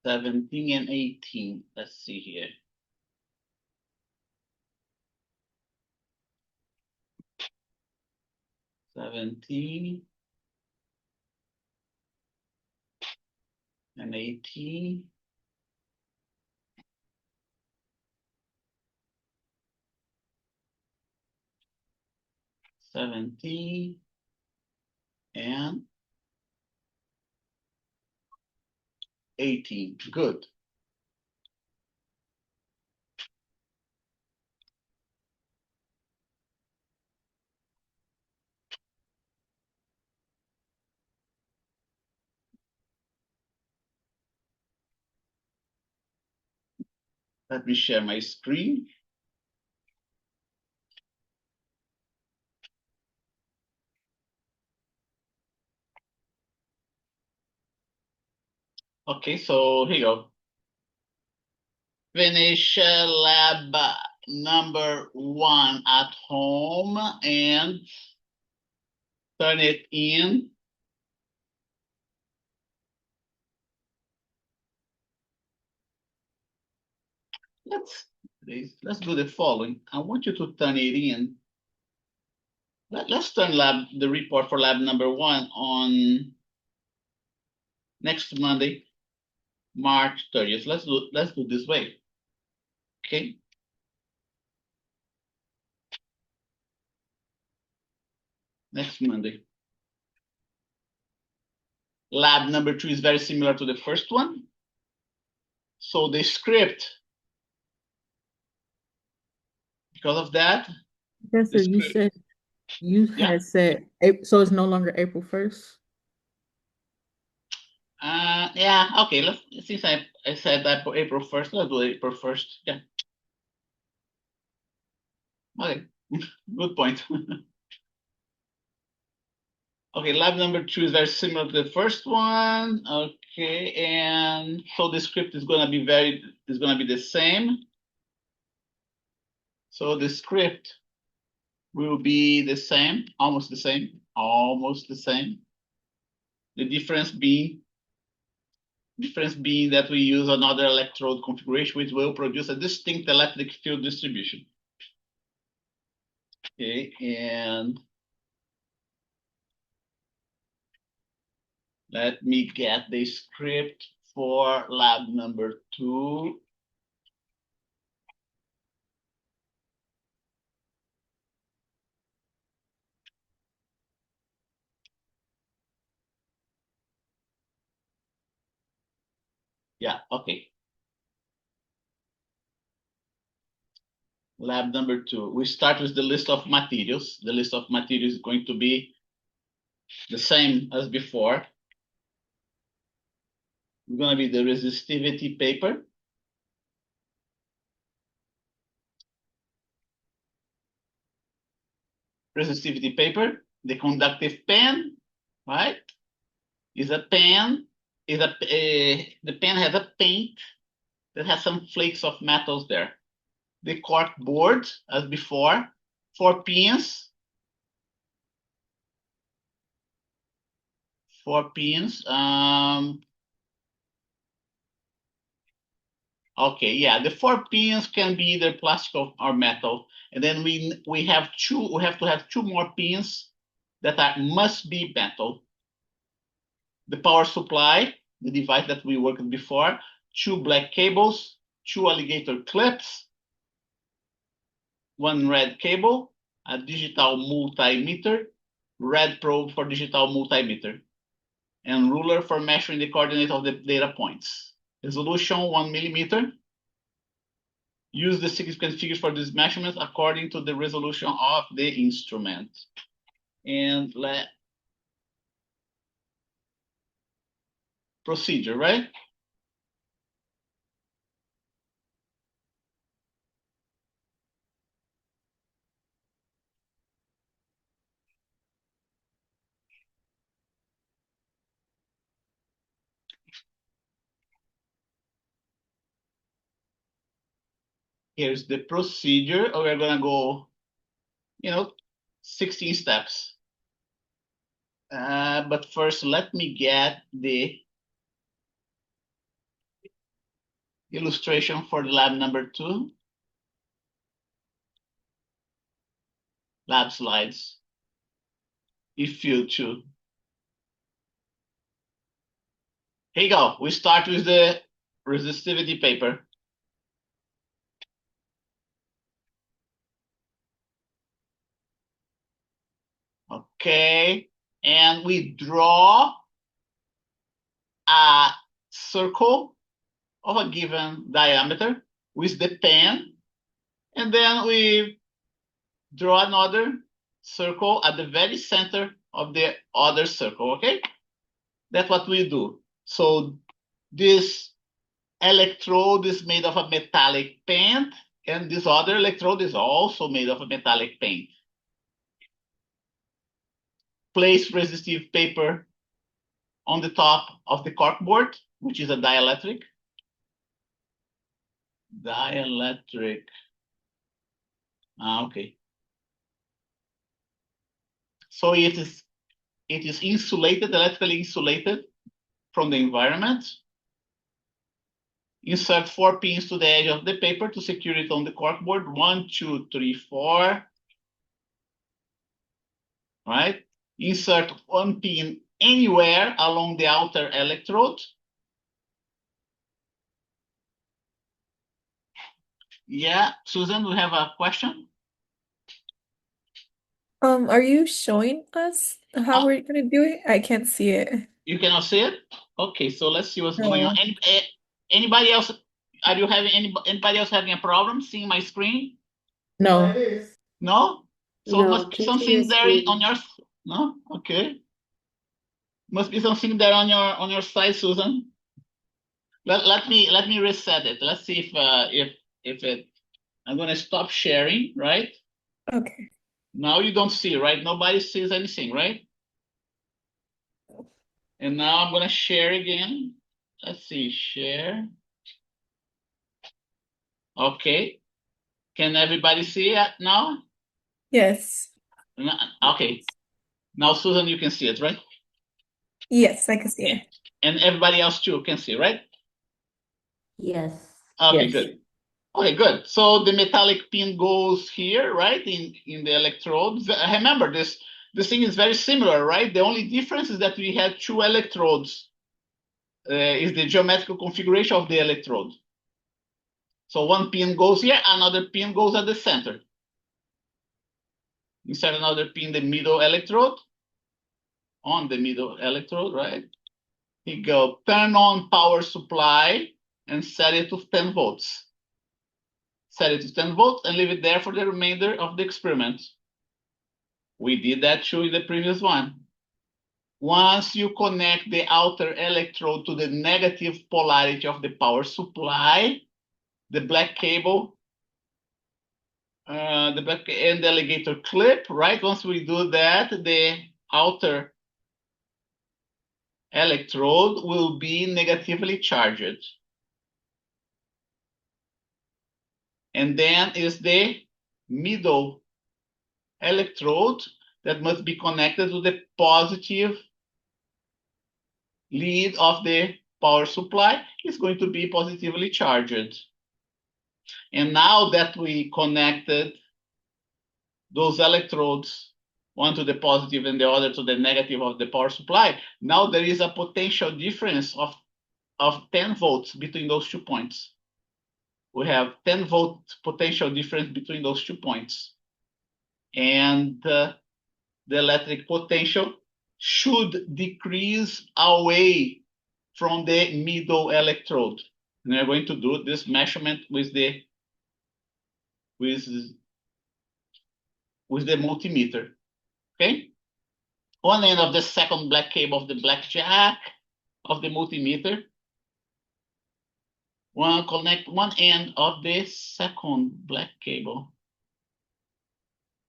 [SPEAKER 1] 17 and 18. Let's see here. Seventeen and 18. Seventeen and 18. Good. Let me share my screen. Okay, so here you go. Finish lab number 1 at home and turn it in. Let's do the following. I want you to turn it in. Let's turn the report for lab number 1 on next Monday, March 30th. Let's do this way. Okay. Next Monday. Lab number 2 is very similar to the first one. So the script, because of that,
[SPEAKER 13] Professor,
[SPEAKER 1] the
[SPEAKER 13] you
[SPEAKER 1] script,
[SPEAKER 13] said you
[SPEAKER 1] yeah.
[SPEAKER 13] had said so it's no longer April 1st.
[SPEAKER 1] Yeah, okay, since I said that for April 1st, let's do April 1st. Yeah. Okay, good point. Okay, lab number 2 is very similar to the first one. Okay, and so the script is gonna be the same. So the script will be the same, almost the same, almost the same. The difference being that we use another electrode configuration, which will produce a distinct electric field distribution. Okay, and let me get the script for lab number 2. Yeah, okay. Lab number 2. We start with the list of materials. The list of materials is going to be the same as before. It's going to be the resistivity paper, the conductive pen, right? The pen has a paint that has some flakes of metals there. The cork board, as before, 4 pins. 4 pins. Okay, yeah, the 4 pins can be either plastic or metal. And then we have to have 2 more pins that must be metal. The power supply, the device that we worked before, 2 black cables, 2 alligator clips, 1 red cable, a digital multimeter, red probe for digital multimeter, and ruler for measuring the coordinate of the data points. Resolution 1 millimeter. Use the significant figures for these measurements according to the resolution of the instrument. And procedure, right? Here's the procedure. We're gonna go, 16 steps. But first, let me get the illustration for the lab number 2. Lab slides. If you to. Here you go. We start with the resistivity paper. Okay, and we draw a circle of a given diameter with the pen, and then we draw another circle at the very center of the other circle, okay? That's what we do. So this electrode is made of a metallic paint, and this other electrode is also made of a metallic paint. Place resistive paper on the top of the corkboard, which is a dielectric. Dielectric. Okay. So it is insulated, electrically insulated from the environment. Insert 4 pins to the edge of the paper to secure it on the corkboard. 1, 2, 3, 4. Right? Insert 1 pin anywhere along the outer electrode. Yeah, Susan, we have a question.
[SPEAKER 2] Are you showing us how we're gonna do it? I can't see it.
[SPEAKER 1] You cannot see it? Okay, so let's see what's going on.
[SPEAKER 2] No.
[SPEAKER 1] Anybody else? Are you having anybody else having a problem seeing my screen?
[SPEAKER 13] No.
[SPEAKER 1] No? So
[SPEAKER 4] No,
[SPEAKER 1] must be
[SPEAKER 4] can't see your
[SPEAKER 1] something there
[SPEAKER 4] screen.
[SPEAKER 1] on your no? Okay. Must be something there on your side, Susan. Let me reset it. Let's see if it. I'm gonna stop sharing, right?
[SPEAKER 2] Okay.
[SPEAKER 1] Now you don't see, right? Nobody sees anything, right? And now I'm gonna share again. Let's see, share. Okay. Can everybody see it now?
[SPEAKER 2] Yes.
[SPEAKER 1] Okay. Now, Susan, you can see it, right?
[SPEAKER 2] Yes, I can see it.
[SPEAKER 1] And everybody else too can see, right?
[SPEAKER 4] Yes.
[SPEAKER 1] Okay,
[SPEAKER 13] Yes.
[SPEAKER 1] good. Okay, good. So the metallic pin goes here, right, in the electrodes. Remember, this thing is very similar, right? The only difference is that we had 2 electrodes. Is the geometrical configuration of the electrode. So 1 pin goes here, another pin goes at the center. Insert another pin in the middle electrode. On the middle electrode, right? Here you go. Turn on power supply and set it to 10 volts. Set it to 10 volts and leave it there for the remainder of the experiment. We did that too in the previous one. Once you connect the outer electrode to the negative polarity of the power supply, the black cable, the black and the alligator clip, right? Once we do that, the outer electrode will be negatively charged. And then is the middle electrode that must be connected to the positive lead of the power supply. Is going to be positively charged. And now that we connected those electrodes, one to the positive and the other to the negative of the power supply, now there is a potential difference of 10 volts between those 2 points. We have 10-volt potential difference between those 2 points. And the electric potential should decrease away from the middle electrode. And we're going to do this measurement with the multimeter. Okay? One end of the second black cable of the black jack of the multimeter. Connect one end of the second black cable.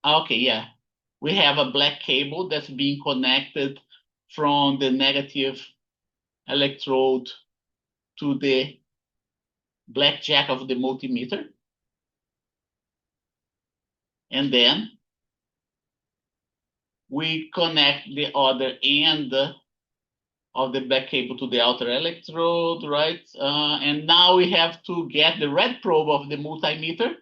[SPEAKER 1] Okay, yeah. We have a black cable that's being connected from the negative electrode to the black jack of the multimeter. And then we connect the other end of the black cable to the outer electrode, right? And now we have to get the red probe of the multimeter.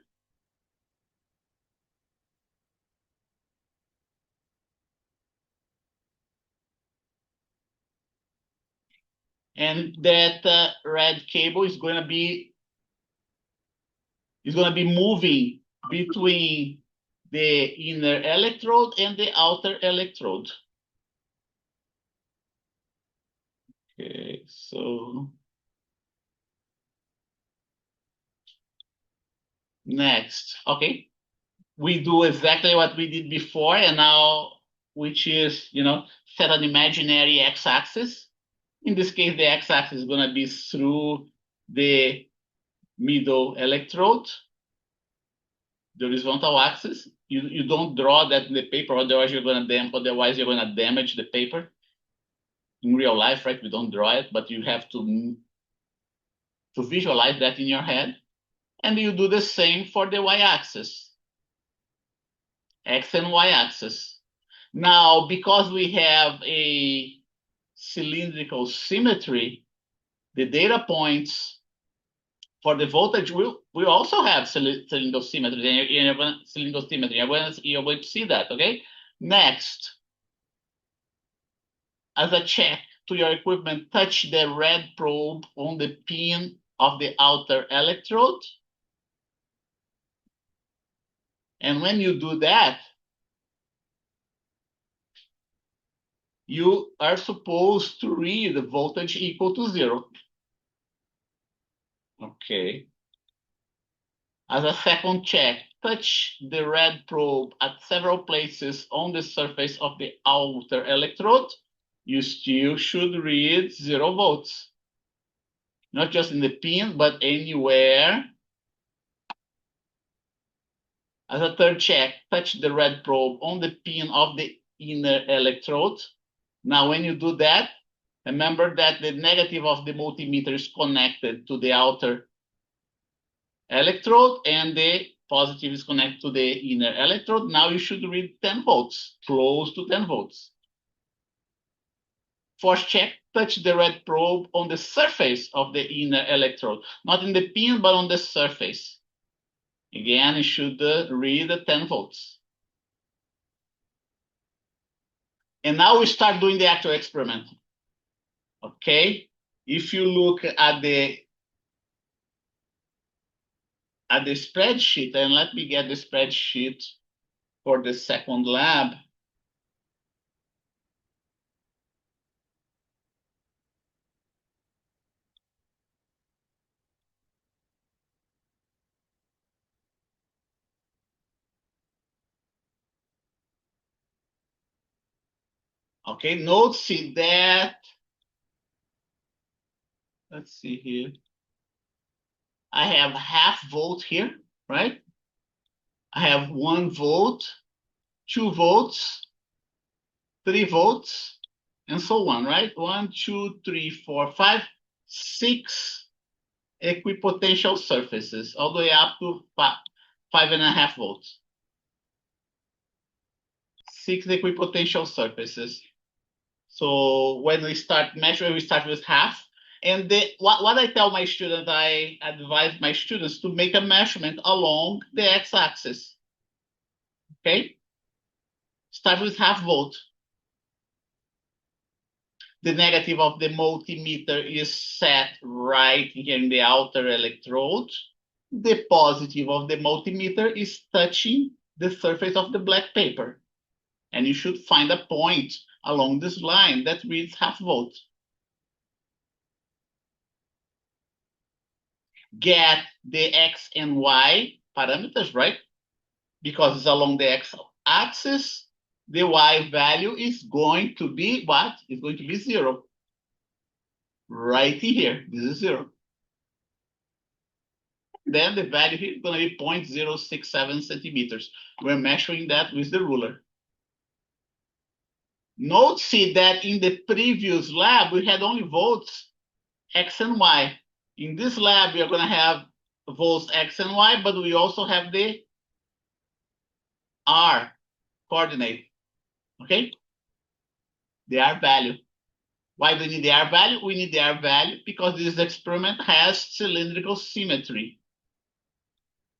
[SPEAKER 1] And that red cable is going to be moving between the inner electrode and the outer electrode. Okay, so next, okay, we do exactly what we did before, and now, which is, set an imaginary x-axis. In this case, the x-axis is going to be through the middle electrode, the horizontal axis. You don't draw that in the paper, otherwise you're going to damage the paper. In real life, right? We don't draw it, but you have to visualize that in your head. And you do the same for the y-axis, x and y-axis. Now, because we have a cylindrical symmetry, the data points for the voltage will also have cylindrical symmetry. You're going to see that, okay? Next, as a check to your equipment, touch the red probe on the pin of the outer electrode. And when you do that, you are supposed to read the voltage equal to 0. Okay. As a second check, touch the red probe at several places on the surface of the outer electrode. You still should read 0 volts. Not just in the pin, but anywhere. As a third check, touch the red probe on the pin of the inner electrode. Now, when you do that, remember that the negative of the multimeter is connected to the outer electrode and the positive is connected to the inner electrode. Now you should read 10 volts, close to 10 volts. Fourth check, touch the red probe on the surface of the inner electrode, not in the pin, but on the surface. Again, you should read 10 volts. And now we start doing the actual experiment. Okay, if you look at the spreadsheet, and let me get the spreadsheet for the second lab. Okay, note that, let's see here. I have half volt here, right? I have 1 volt, 2 volts, 3 volts, and so on, right? 1, 2, 3, 4, 5, 6 equipotential surfaces, all the way up to 5.5 volts. 6 equipotential surfaces. So when we start measuring, we start with half. And what I tell my students, I advise my students to make a measurement along the x-axis. Okay? Start with half volt. The negative of the multimeter is set right here in the outer electrode. The positive of the multimeter is touching the surface of the black paper. And you should find a point along this line that reads half volt. Get the x and y parameters, right? Because it's along the x-axis, the y value is going to be what? It's going to be 0. Right here, this is 0. Then the value here is going to be 0.067 centimeters. We're measuring that with the ruler. Note, see that in the previous lab, we had only volts x and y. In this lab, we are going to have volts x and y, but we also have the r coordinate, okay? The r value. Why do we need the r value? We need the r value because this experiment has cylindrical symmetry.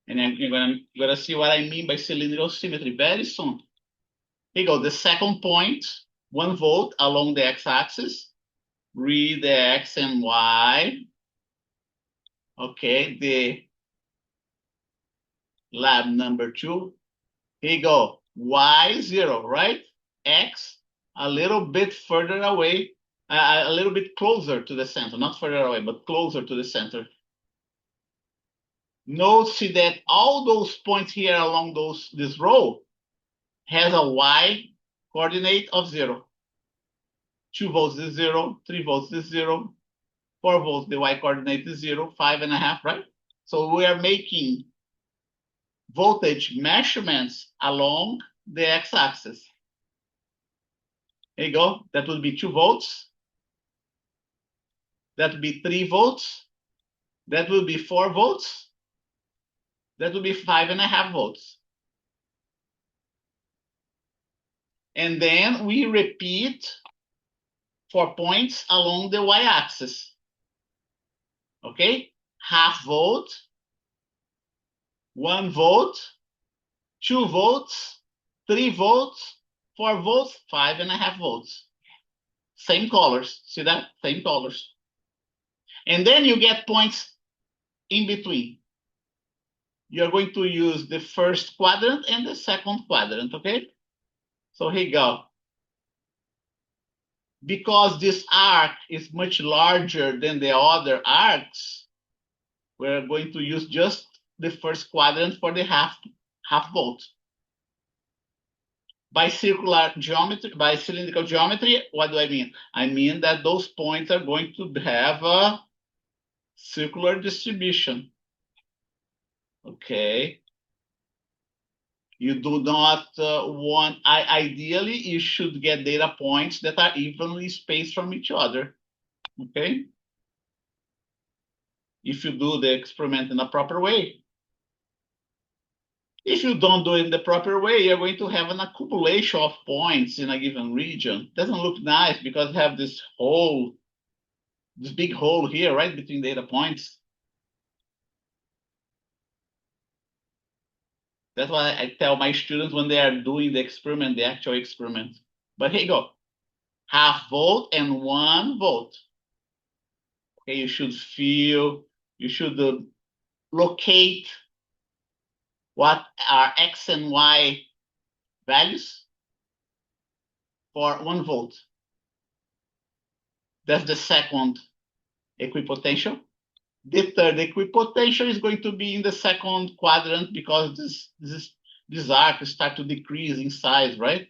[SPEAKER 1] And you're gonna see what I mean by cylindrical symmetry very soon. Here you go, the second point, 1 volt along the x-axis. Read the x and y. Okay, the lab number 2. Here you go, y 0, right? X a little bit further away, a little bit closer to the center, not further away, but closer to the center. Note, see that all those points here along this row has a y coordinate of 0. 2 volts is 0, 3 volts is 0, 4 volts, the y coordinate is 0, 5.5, right? So we are making voltage measurements along the x-axis. There you go. That will be 2 volts. That will be 3 volts. That will be 4 volts. That will be 5.5 volts. And then we repeat for points along the y-axis. Okay? Half volt, 1 volt, 2 volts, 3 volts, 4 volts, 5.5 volts. Same colors. See that? Same colors. And then you get points in between. You're going to use the first quadrant and the second quadrant, okay? So here you go. Because this arc is much larger than the other arcs, we're going to use just the first quadrant for the half volt. By circular geometry, by cylindrical geometry, what do I mean? I mean that those points are going to have a circular distribution. Okay. You do not want, ideally, you should get data points that are evenly spaced from each other. Okay. If you do the experiment in a proper way. If you don't do it in the proper way, you're going to have an accumulation of points in a given region. Doesn't look nice because you have this hole, this big hole here, right, between data points. That's why I tell my students when they are doing the experiment, the actual experiment. But here you go. Half volt and 1 volt. Okay, you should locate what are x and y values for 1 volt. That's the second equipotential. The third equipotential is going to be in the second quadrant because this arc start to decrease in size, right?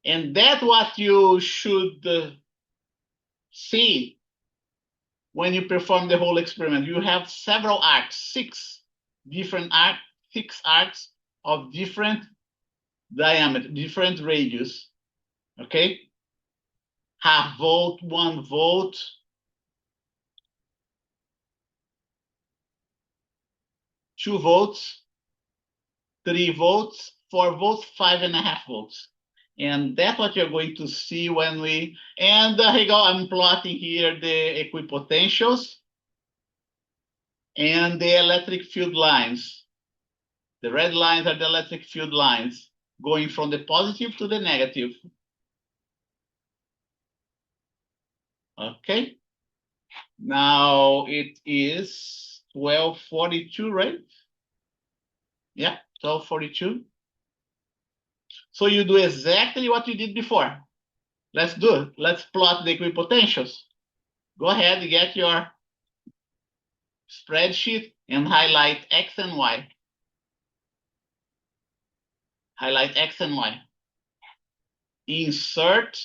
[SPEAKER 1] And that's what you should see when you perform the whole experiment. You have several arcs, 6 arcs of different diameter, different radius. Okay? Half volt, 1 volt, 2 volts, 3 volts, 4 volts, 5.5 volts. And that's what you're going to see when we, and here you go, I'm plotting here the equipotentials and the electric field lines. The red lines are the electric field lines going from the positive to the negative. Okay. Now it is 12:42, right? Yeah, 12:42. So you do exactly what you did before. Let's do it. Let's plot the equipotentials. Go ahead, get your spreadsheet and highlight X and Y. Highlight X and Y. Insert,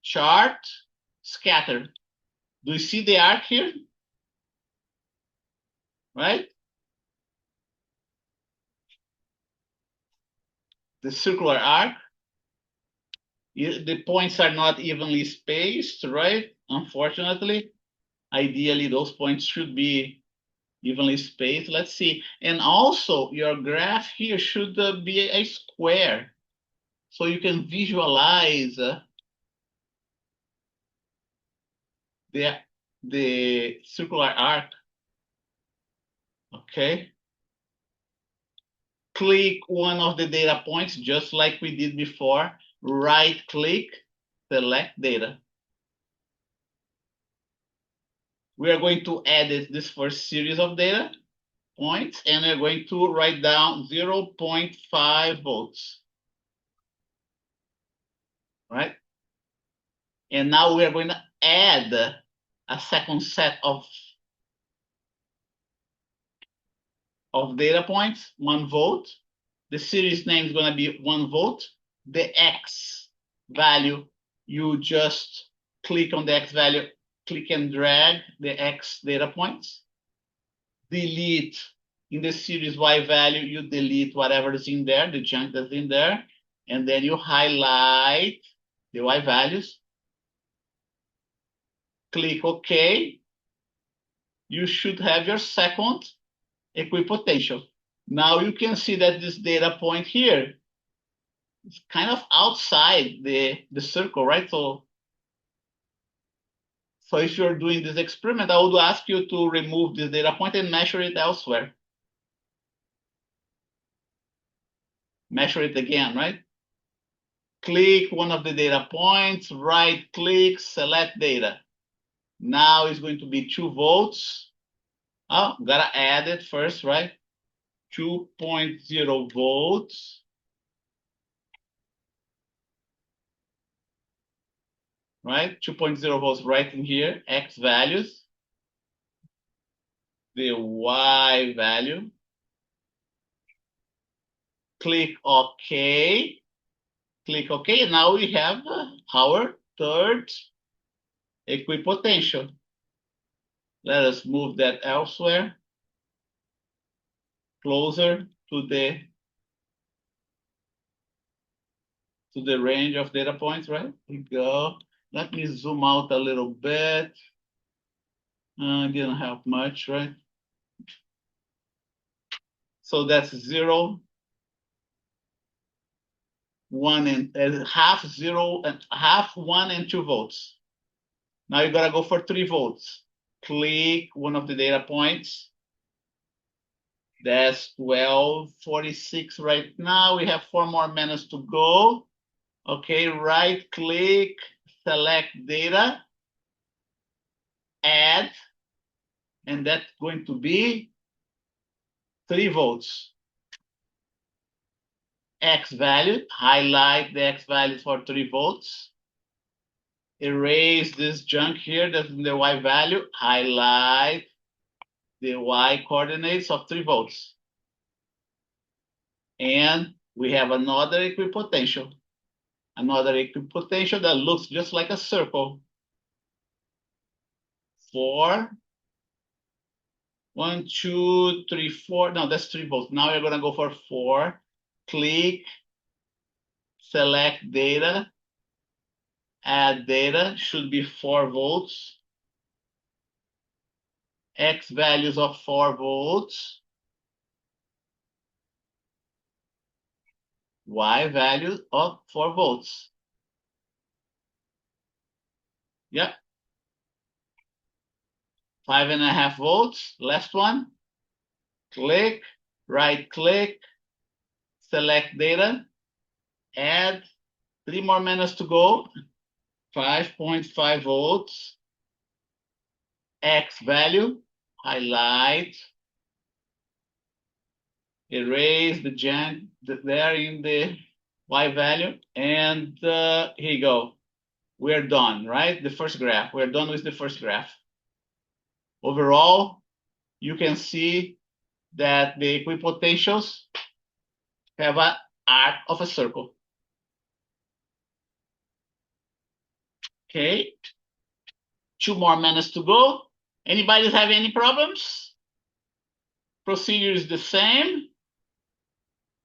[SPEAKER 1] chart, scatter. Do you see the arc here? Right? The circular arc. The points are not evenly spaced, right? Unfortunately. Ideally, those points should be evenly spaced. Let's see. And also, your graph here should be a square. So you can visualize the circular arc. Okay. Click one of the data points, just like we did before. Right click, select data. We are going to edit this first series of data points, and we're going to write down 0.5 volts. Right? And now we are going to add a second set of data points, 1 volt. The series name is going to be 1 volt. The X value, you just click on the X value, click and drag the X data points. Delete in the series Y value, you delete whatever is in there, the junk that's in there, and then you highlight the Y values. Click OK. You should have your second equipotential. Now you can see that this data point here is kind of outside the circle, right? So if you're doing this experiment, I would ask you to remove this data point and measure it elsewhere. Measure it again, right? Click one of the data points, right click, select data. Now it's going to be 2 volts. Oh, gotta add it first, right? 2.0 volts. Right? 2.0 volts right in here, X values. The Y value. Click OK. Click OK. And now we have our third equipotential. Let us move that elsewhere. Closer to the range of data points, right? Here we go. Let me zoom out a little bit. Didn't help much, right? So that's 0, 1 and half, 0 and half, 1 and 2 volts. Now you gotta go for 3 volts. Click one of the data points. That's 12:46 right now. We have 4 more minutes to go. Okay, right click, select data, add, and that's going to be 3 volts. X value, highlight the X value for 3 volts. Erase this junk here, that's in the Y value, highlight the Y coordinates of 3 volts. And we have another equipotential. Another equipotential that looks just like a circle. 4, 1, 2, 3, 4. No, that's 3 volts. Now we're gonna go for 4. Click, select data, add data, should be 4 volts. X values of 4 volts. Y value of 4 volts. Yep. 5.5 volts. Last one. Click, right click, select data, add, 3 more minutes to go. 5.5 volts. X value, highlight, erase the junk there in the Y value, and here you go. We're done, right? The first graph. We're done with the first graph. Overall, you can see that the equipotentials have an arc of a circle. Okay. 2 more minutes to go. Anybody have any problems? Procedure is the same.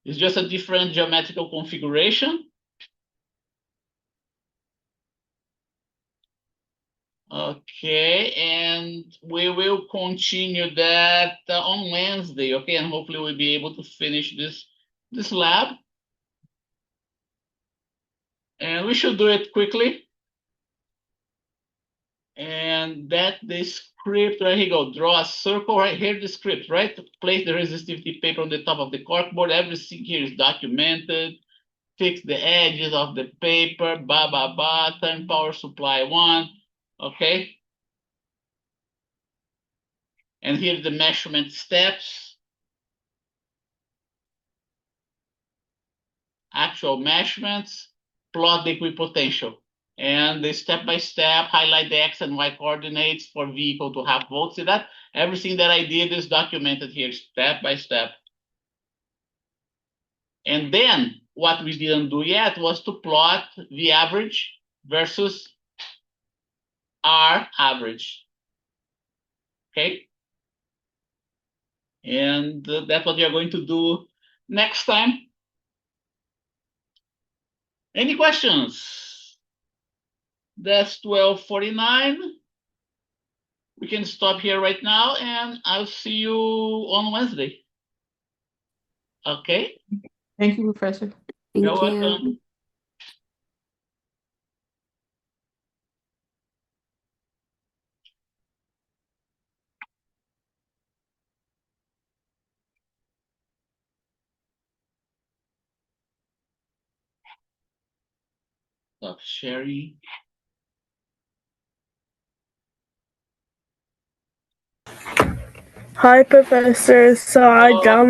[SPEAKER 1] It's just a different geometrical configuration. Okay, and we will continue that on Wednesday, okay? And hopefully we'll be able to finish this lab. And we should do it quickly. And that the script, right here you go, draw a circle right here, the script, right? Place the resistivity paper on the top of the corkboard. Everything here is documented. Fix the edges of the paper, turn power supply 1, okay? And here the measurement steps. Actual measurements, plot the equipotential. And the step-by-step, highlight the X and Y coordinates for V equal to half volts. See that? Everything that I did is documented here, step by step. And then what we didn't do yet was to plot V average versus R average. Okay? And that's what we are going to do next time. Any questions? That's 12:49. We can stop here right now, and I'll see you on Wednesday. Okay?
[SPEAKER 9] Thank you, Professor.
[SPEAKER 1] You're welcome. Stop sharing.
[SPEAKER 11] Hi, Professor. So I
[SPEAKER 1] Hello.
[SPEAKER 11] downloaded